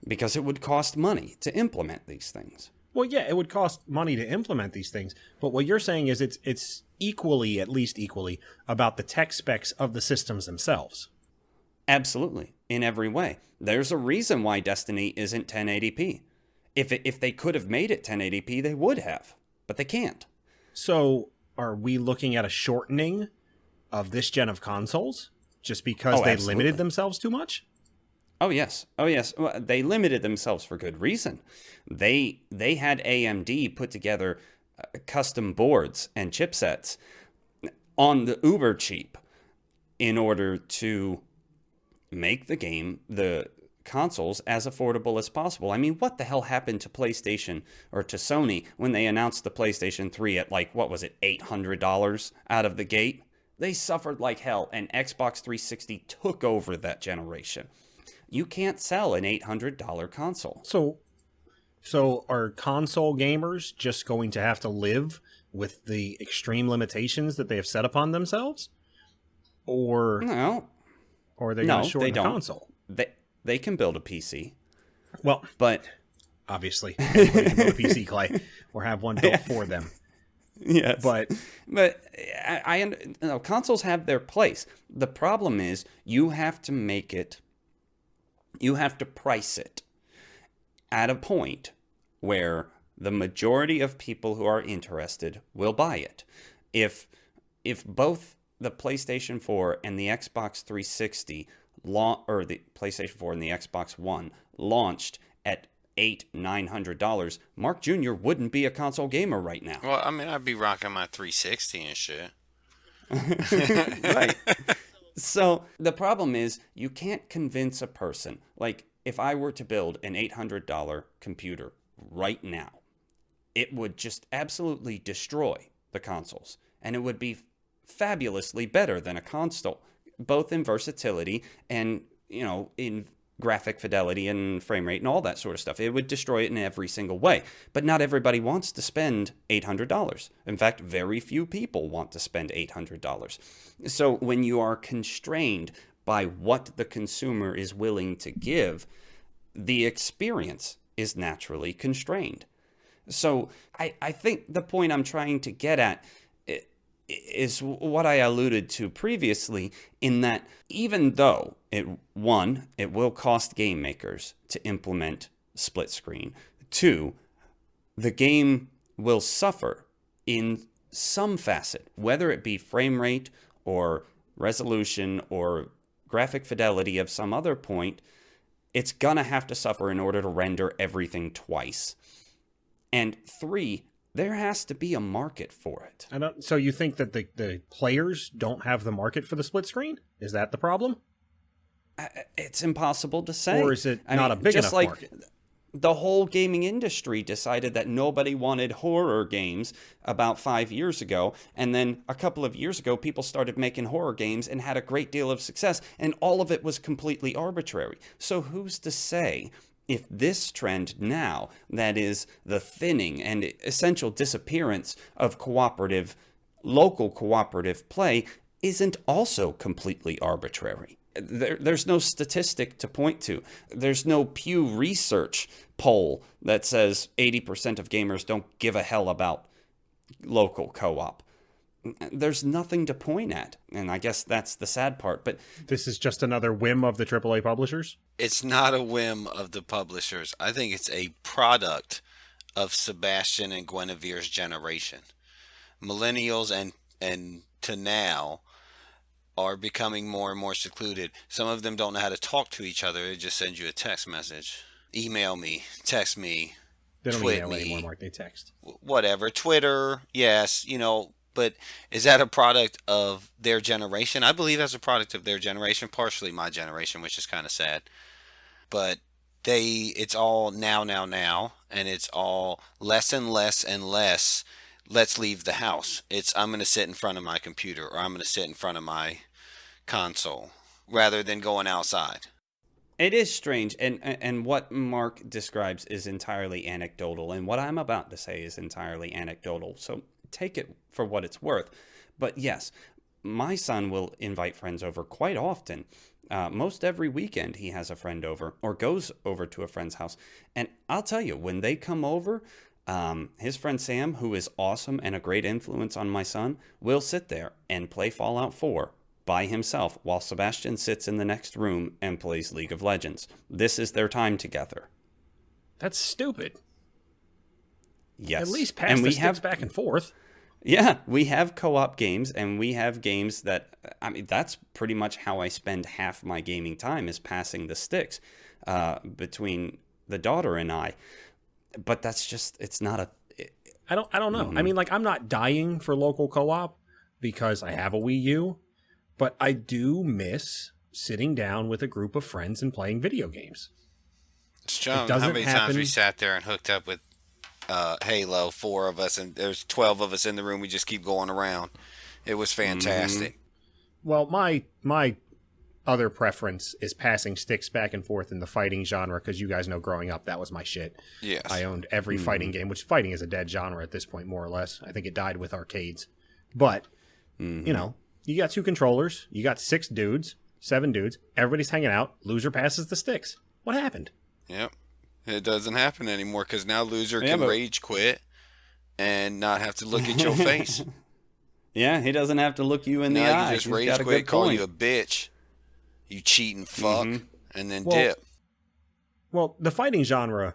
because it would cost money to implement these things. Well, yeah, it would cost money to implement these things. But what you're saying is it's equally, at least equally, about the tech specs of the systems themselves. Absolutely, in every way. There's a reason why Destiny isn't 1080p. If they could have made it 1080p, they would have, but they can't. So are we looking at a shortening of this gen of consoles just because they absolutely. limited themselves too much? Oh yes, oh yes. Well, they limited themselves for good reason. They had AMD put together custom boards and chipsets on the uber cheap in order to make the consoles as affordable as possible. I mean, what the hell happened to PlayStation or to Sony when they announced the PlayStation 3 at like, what was it, $800 out of the gate? They suffered like hell, and Xbox 360 took over that generation. You can't sell an $800 console. So are console gamers just going to have to live with the extreme limitations that they have set upon themselves? Or No, are they going to shorten the console? They can build a PC. Well, but obviously, anybody can build a PC, Clay, or have one built for them. Yes, but consoles have their place. The problem is you have to price it at a point where the majority of people who are interested will buy it. If both the PlayStation 4 and the Xbox 360 or the PlayStation 4 and the Xbox One launched at $900, Mark Jr. wouldn't be a console gamer right now. Well, I mean, I'd be rocking my 360 and shit. Right. So the problem is you can't convince a person. Like, if I were to build an $800 computer right now, it would just absolutely destroy the consoles. And it would be fabulously better than a console, both in versatility and, in graphic fidelity and frame rate and all that sort of stuff. It would destroy it in every single way. But not everybody wants to spend $800. In fact, very few people want to spend $800. So when you are constrained by what the consumer is willing to give, the experience is naturally constrained. So I think the point I'm trying to get at is what I alluded to previously, in that even though it will cost game makers to implement split screen, 2, the game will suffer in some facet, whether it be frame rate or resolution or graphic fidelity of some other point, it's gonna have to suffer in order to render everything twice. And 3, there has to be a market for it. So you think that the players don't have the market for the split screen? Is that the problem? It's impossible to say. Or is it not a big enough market? The whole gaming industry decided that nobody wanted horror games about 5 years ago. And then a couple of years ago, people started making horror games and had a great deal of success. And all of it was completely arbitrary. So who's to say if this trend now, that is the thinning and essential disappearance of local cooperative play, isn't also completely arbitrary? There's no statistic to point to. There's no Pew Research poll that says 80% of gamers don't give a hell about local co-op. There's nothing to point at, and I guess that's the sad part. But this is just another whim of the AAA publishers? It's not a whim of the publishers. I think it's a product of Sebastian and Guinevere's generation. Millennials and to now are becoming more and more secluded. Some of them don't know how to talk to each other. They just send you a text message. Email me, text me, they don't tweet email me. Anymore, Mark. They text. Whatever. Twitter, yes, but is that a product of their generation? I believe that's a product of their generation, partially my generation, which is kind of sad. But it's all now, and it's all less and less and less. Let's leave the house. I'm going to sit in front of my computer, or I'm going to sit in front of my console, rather than going outside. It is strange, and what Mark describes is entirely anecdotal, and what I'm about to say is entirely anecdotal, so take it for what it's worth. But yes, my son will invite friends over quite often. Most every weekend he has a friend over, or goes over to a friend's house, and I'll tell you, when they come over, his friend Sam, who is awesome and a great influence on my son, will sit there and play Fallout 4 by himself while Sebastian sits in the next room and plays League of Legends. This is their time together. That's stupid. Yes. At least pass the sticks back and forth. Yeah, we have co-op games, and we have games that, I mean, that's pretty much how I spend half my gaming time, is passing the sticks between the daughter and I. But that's just, it's not a... I don't know. I mean, like, I'm not dying for local co-op because I have a Wii U, but I do miss sitting down with a group of friends and playing video games. It's John, how many times we sat there and hooked up with Halo, 4 of us, and there's 12 of us in the room. We just keep going around. It was fantastic. Well, my other preference is passing sticks back and forth in the fighting genre, because you guys know growing up that was my shit. Yes. I owned every fighting game, which fighting is a dead genre at this point, more or less. I think it died with arcades. But, you know, you got 2 controllers, you got 6 dudes, 7 dudes, everybody's hanging out, loser passes the sticks. What happened? Yep. It doesn't happen anymore because now loser can rage quit and not have to look at your face. Yeah, he doesn't have to look you in the eye. You just rage quit, call you a bitch, you cheating fuck, and then dip. Well, the fighting genre,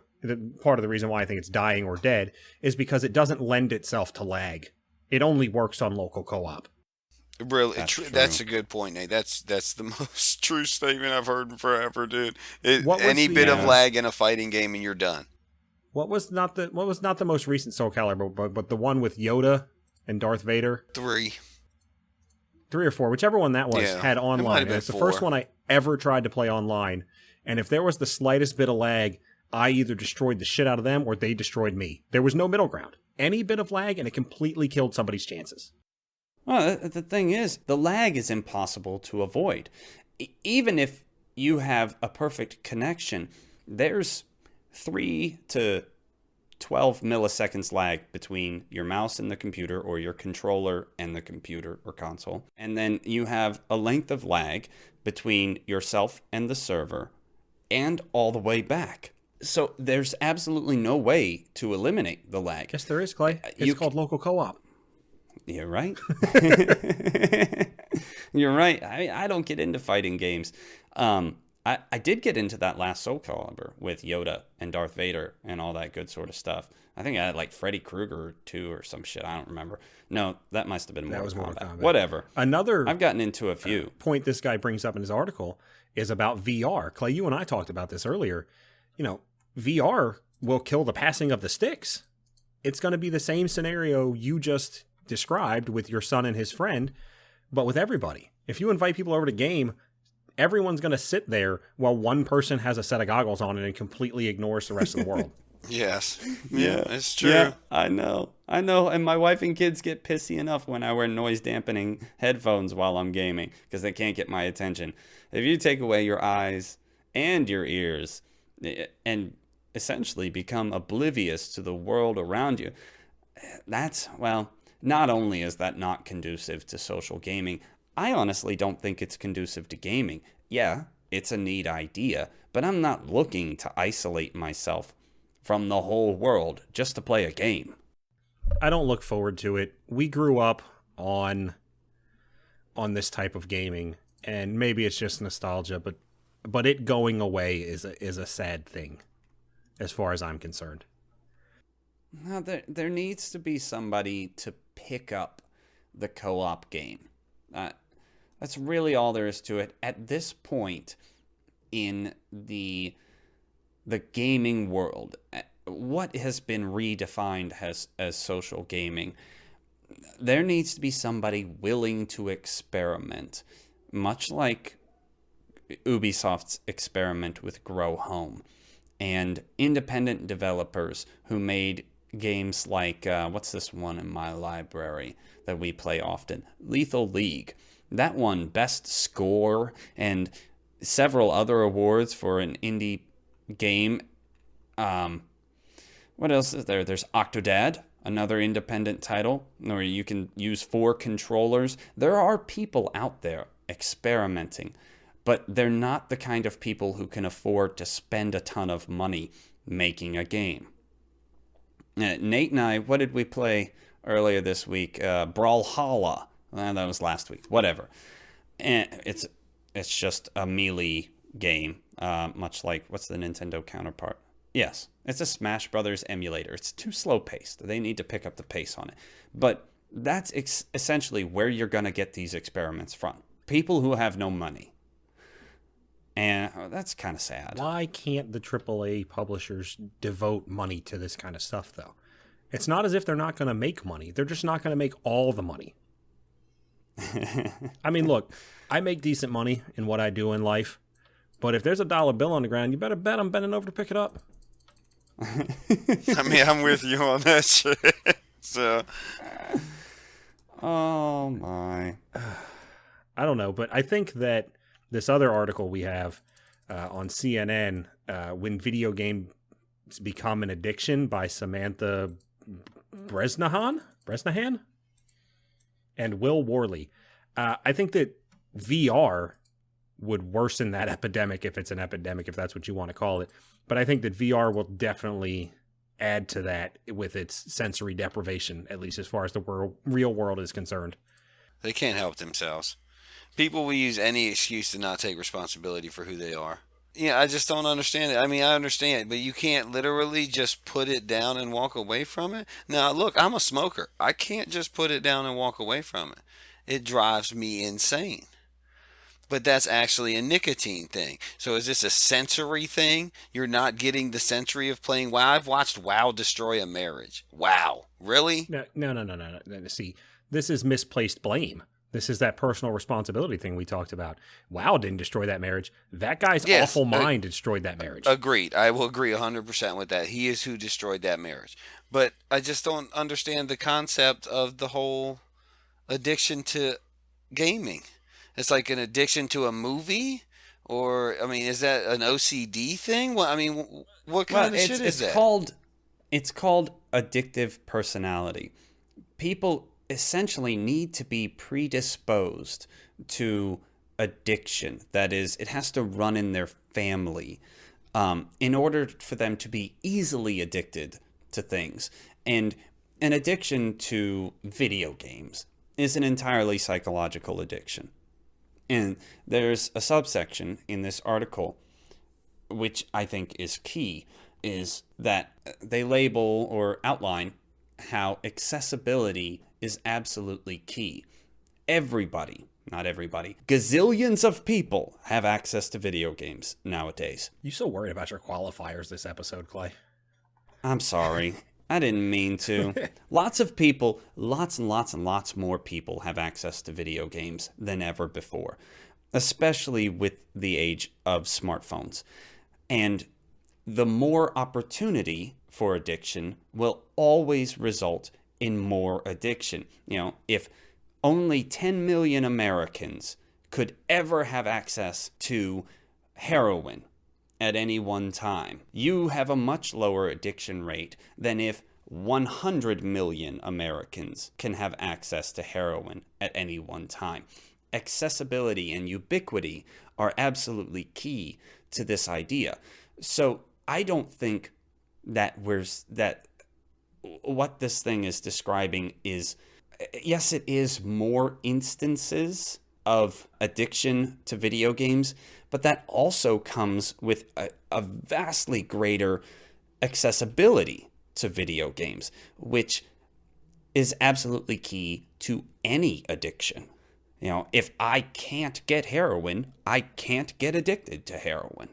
part of the reason why I think it's dying or dead, is because it doesn't lend itself to lag. It only works on local co-op. Really, that's a good point, Nate. That's the most true statement I've heard in forever, dude. Any bit of lag in a fighting game and you're done. What was not the most recent Soul Calibur, but the one with Yoda and Darth Vader? 3 or 4, whichever one that was, had online. It's the first one I ever tried to play online, and if there was the slightest bit of lag, I either destroyed the shit out of them or they destroyed me. There was no middle ground. Any bit of lag and it completely killed somebody's chances. Well, the thing is, the lag is impossible to avoid. Even if you have a perfect connection, there's 3 to 12 milliseconds lag between your mouse and the computer, or your controller and the computer or console. And then you have a length of lag between yourself and the server, and all the way back. So there's absolutely no way to eliminate the lag. Yes, there is, Clay. It's called local co-op. You're right. You're right. I don't get into fighting games. I did get into that last Soul Calibur with Yoda and Darth Vader and all that good sort of stuff. I think I had like Freddy Krueger 2 or some shit. I don't remember. No, that must have been Mortal Kombat. Whatever. I've gotten into a few. Point this guy brings up in his article is about VR. Clay, you and I talked about this earlier. You know, VR will kill the passing of the sticks. It's going to be the same scenario you just described with your son and his friend, but with everybody. If you invite people over to game, everyone's going to sit there while one person has a set of goggles on and completely ignores the rest of the world. Yes. Yeah, it's true. Yeah, I know. And my wife and kids get pissy enough when I wear noise dampening headphones while I'm gaming, because they can't get my attention. If you take away your eyes and your ears and essentially become oblivious to the world around you, not only is that not conducive to social gaming, I honestly don't think it's conducive to gaming. Yeah, it's a neat idea, but I'm not looking to isolate myself from the whole world just to play a game. I don't look forward to it. We grew up on this type of gaming, and maybe it's just nostalgia, but it going away is a sad thing as far as I'm concerned. Now, there needs to be somebody to pick up the co-op game. That's really all there is to it. At this point in the gaming world, what has been redefined as social gaming, there needs to be somebody willing to experiment, much like Ubisoft's experiment with Grow Home, and independent developers who made games like, what's this one in my library that we play often? Lethal League. That won Best Score and several other awards for an indie game. What else is there? There's Octodad, another independent title where you can use 4 controllers. There are people out there experimenting, but they're not the kind of people who can afford to spend a ton of money making a game. Nate and I, what did we play earlier this week? Brawlhalla. That was last week. Whatever. And it's just a melee game, much like, what's the Nintendo counterpart? Yes, it's a Smash Brothers emulator. It's too slow paced. They need to pick up the pace on it. But That's essentially where you're going to get these experiments from. People who have no money. And that's kind of sad. Why can't the AAA publishers devote money to this kind of stuff, though? It's not as if they're not going to make money. They're just not going to make all the money. I mean, look, I make decent money in what I do in life. But if there's a dollar bill on the ground, you better bet I'm bending over to pick it up. I mean, I'm with you on that shit. So, oh my. I don't know, but I think that this other article we have on CNN, When Video Games Become an Addiction by Samantha Bresnahan and Will Worley. I think that VR would worsen that epidemic, if it's an epidemic, if that's what you want to call it. But I think that VR will definitely add to that with its sensory deprivation, at least as far as the real world is concerned. they can't help themselves. People will use any excuse to not take responsibility for who they are. Yeah, I just don't understand it. I mean, I understand, but you can't literally just put it down and walk away from it. Now, look, I'm a smoker. I can't just put it down and walk away from it. It drives me insane. But that's actually a nicotine thing. So is this a sensory thing? You're not getting the sensory of playing WoW? I've watched WoW destroy a marriage. Wow. Really? No. See, this is misplaced blame. This is that personal responsibility thing we talked about. WoW didn't destroy that marriage. That guy's awful mind destroyed that marriage. Agreed. I will agree 100% with that. He is who destroyed that marriage. But I just don't understand the concept of the whole addiction to gaming. It's like an addiction to a movie? Or, I mean, is that an OCD thing? Well, I mean, what kind of shit is that? It's called addictive personality. People essentially need to be predisposed to addiction. That is, it has to run in their family in order for them to be easily addicted to things. And an addiction to video games is an entirely psychological addiction. And there's a subsection in this article, which I think is key, is that they label or outline how accessibility is absolutely key. Everybody, not everybody, gazillions of people have access to video games nowadays. You so worried about your qualifiers this episode, Clay. I'm sorry. I didn't mean to. Lots of people, lots and lots more people have access to video games than ever before, especially with the age of smartphones. And the more opportunity for addiction will always result in more addiction. You know, if only 10 million Americans could ever have access to heroin at any one time, you have a much lower addiction rate than if 100 million Americans can have access to heroin at any one time. Accessibility and ubiquity are absolutely key to this idea. So I don't think that what this thing is describing is, yes, it is more instances of addiction to video games, but that also comes with a vastly greater accessibility to video games, which is absolutely key to any addiction. You know, if I can't get heroin, I can't get addicted to heroin.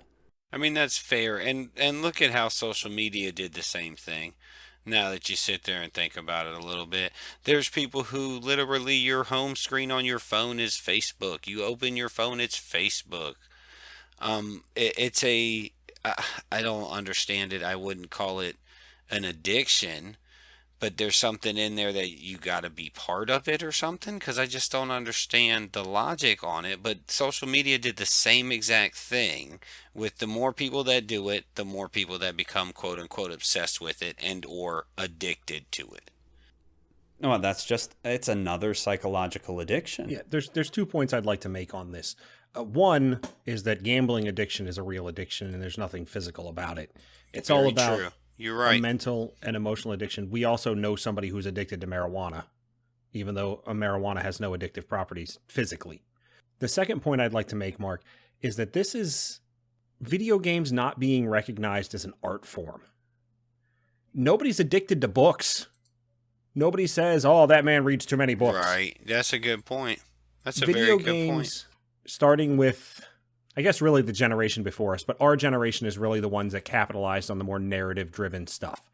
I mean, that's fair. And look at how social media did the same thing. Now that you sit there and think about it a little bit, there's people who literally your home screen on your phone is Facebook. You open your phone, it's Facebook. It's I don't understand it. I wouldn't call it an addiction, but there's something in there that you got to be part of it or something, because I just don't understand the logic on it. But social media did the same exact thing. With the more people that do it, the more people that become quote unquote obsessed with it and or addicted to it. No, it's another psychological addiction. Yeah, there's 2 points I'd like to make on this. One is that gambling addiction is a real addiction and there's nothing physical about it. It's all about true. You're right. A mental and emotional addiction. We also know somebody who's addicted to marijuana, even though marijuana has no addictive properties physically. The second point I'd like to make, Mark, is that this is video games not being recognized as an art form. Nobody's addicted to books. Nobody says, "Oh, that man reads too many books." Right. That's a good point. That's a Video very good point. games, starting with, I guess, really the generation before us, but our generation is really the ones that capitalized on the more narrative-driven stuff.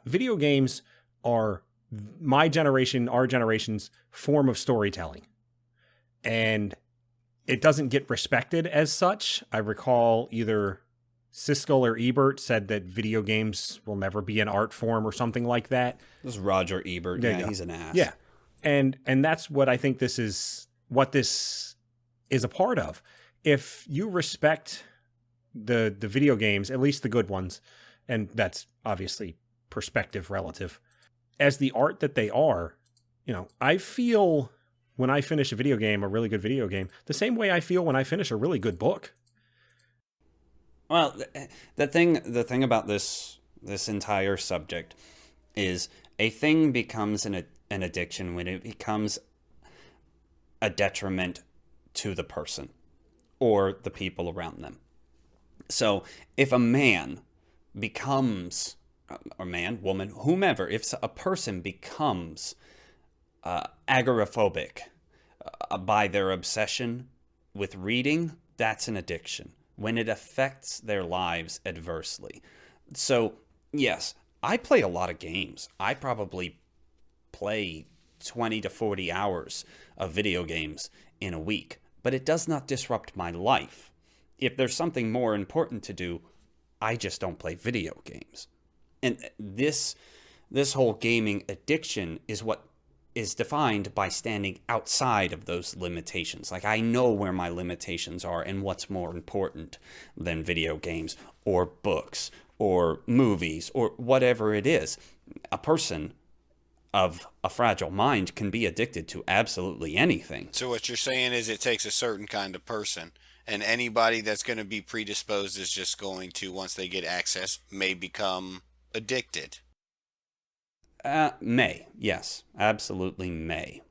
Video games are my generation, our generation's form of storytelling. And it doesn't get respected as such. I recall either Siskel or Ebert said that video games will never be an art form or something like that. This is Roger Ebert. Yeah, he's an ass. Yeah. And that's what I think this is a part of. If you respect the video games, at least the good ones, and that's obviously perspective relative, as the art that they are, I feel when I finish a video game, a really good video game, the same way I feel when I finish a really good book. Well, the thing about this entire subject is a thing becomes an addiction when it becomes a detriment to the person or the people around them. So if a man becomes, or man, woman, whomever, if a person becomes agoraphobic by their obsession with reading, that's an addiction when it affects their lives adversely. So, yes, I play a lot of games. I probably play 20 to 40 hours of video games in a week, but it does not disrupt my life. If there's something more important to do, I just don't play video games. And this whole gaming addiction is what is defined by standing outside of those limitations. Like, I know where my limitations are and what's more important than video games or books or movies or whatever it is. A person of a fragile mind can be addicted to absolutely anything. So what you're saying is it takes a certain kind of person, and anybody that's going to be predisposed is just going to, once they get access, may become addicted. May. Yes, absolutely may.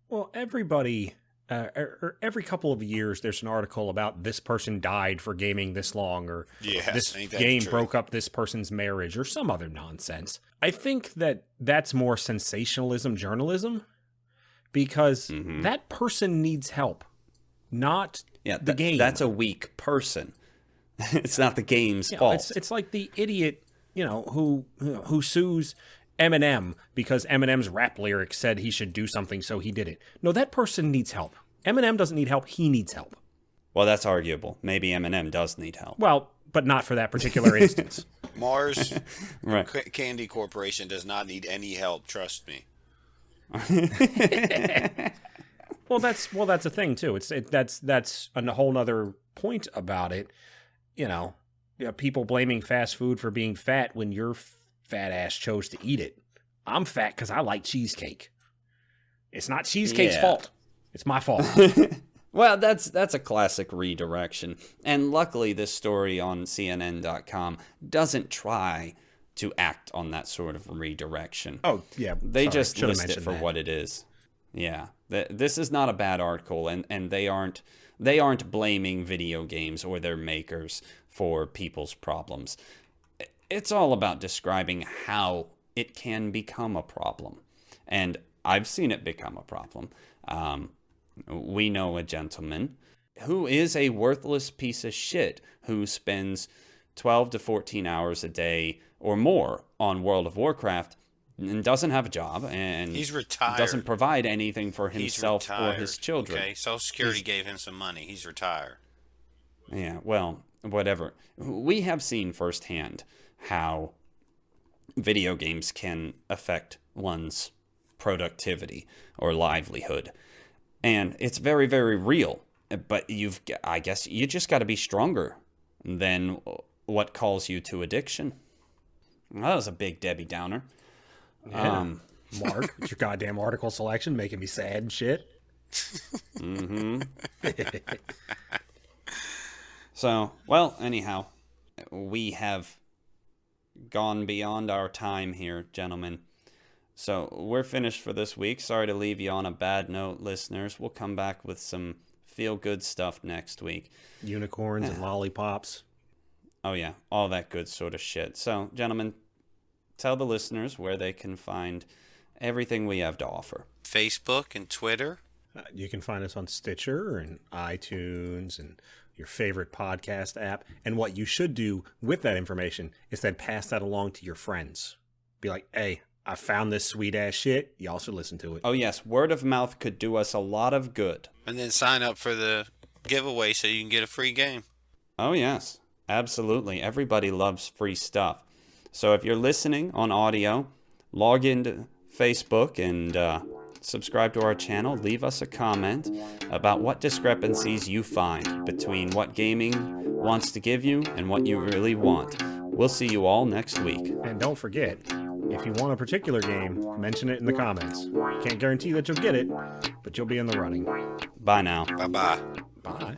Well, everybody, every couple of years, there's an article about this person died for gaming this long, or this game broke up this person's marriage, or some other nonsense. I think that that's more sensationalism journalism, because that person needs help, not the game. That's a weak person. It's not the game's fault. It's like the idiot, who sues Eminem because Eminem's rap lyrics said he should do something, so he did it. No, that person needs help. Eminem doesn't need help. He needs help. Well, that's arguable. Maybe Eminem does need help. Well, but not for that particular instance. Mars right. Candy Corporation does not need any help. Trust me. Well, that's a thing too. That's a whole nother point about it. People blaming fast food for being fat when your fat ass chose to eat it. I'm fat because I like cheesecake. It's not cheesecake's fault. It's my fault. Well, that's a classic redirection. And luckily, this story on CNN.com doesn't try to act on that sort of redirection. Oh, yeah. They just list it for what it is. Yeah. This is not a bad article, and they aren't blaming video games or their makers for people's problems. It's all about describing how it can become a problem. And I've seen it become a problem. We know a gentleman who is a worthless piece of shit who spends 12 to 14 hours a day or more on World of Warcraft and doesn't have a job and he's retired. Doesn't provide anything for himself or his children. Okay, Social Security gave him some money. He's retired. Yeah, well, whatever. We have seen firsthand how video games can affect one's productivity or livelihood. And it's very, very real. But I guess you just got to be stronger than what calls you to addiction. Well, that was a big Debbie Downer. Yeah. Mark, it's your goddamn article selection making me sad and shit. Mm-hmm. So, well, anyhow, we have gone beyond our time here, gentlemen. So we're finished for this week. Sorry to leave you on a bad note, listeners. We'll come back with some feel-good stuff next week. Unicorns and lollipops. Oh, yeah. All that good sort of shit. So, gentlemen, tell the listeners where they can find everything we have to offer. Facebook and Twitter. You can find us on Stitcher and iTunes and your favorite podcast app. And what you should do with that information is then pass that along to your friends. Be like, hey, I found this sweet ass shit. You also listen to it. Oh, yes. Word of mouth could do us a lot of good. And then sign up for the giveaway so you can get a free game. Oh, yes. Absolutely. Everybody loves free stuff. So if you're listening on audio, log into Facebook and subscribe to our channel. Leave us a comment about what discrepancies you find between what gaming wants to give you and what you really want. We'll see you all next week. And don't forget, if you want a particular game, mention it in the comments. Can't guarantee that you'll get it, but you'll be in the running. Bye now. Bye-bye. Bye.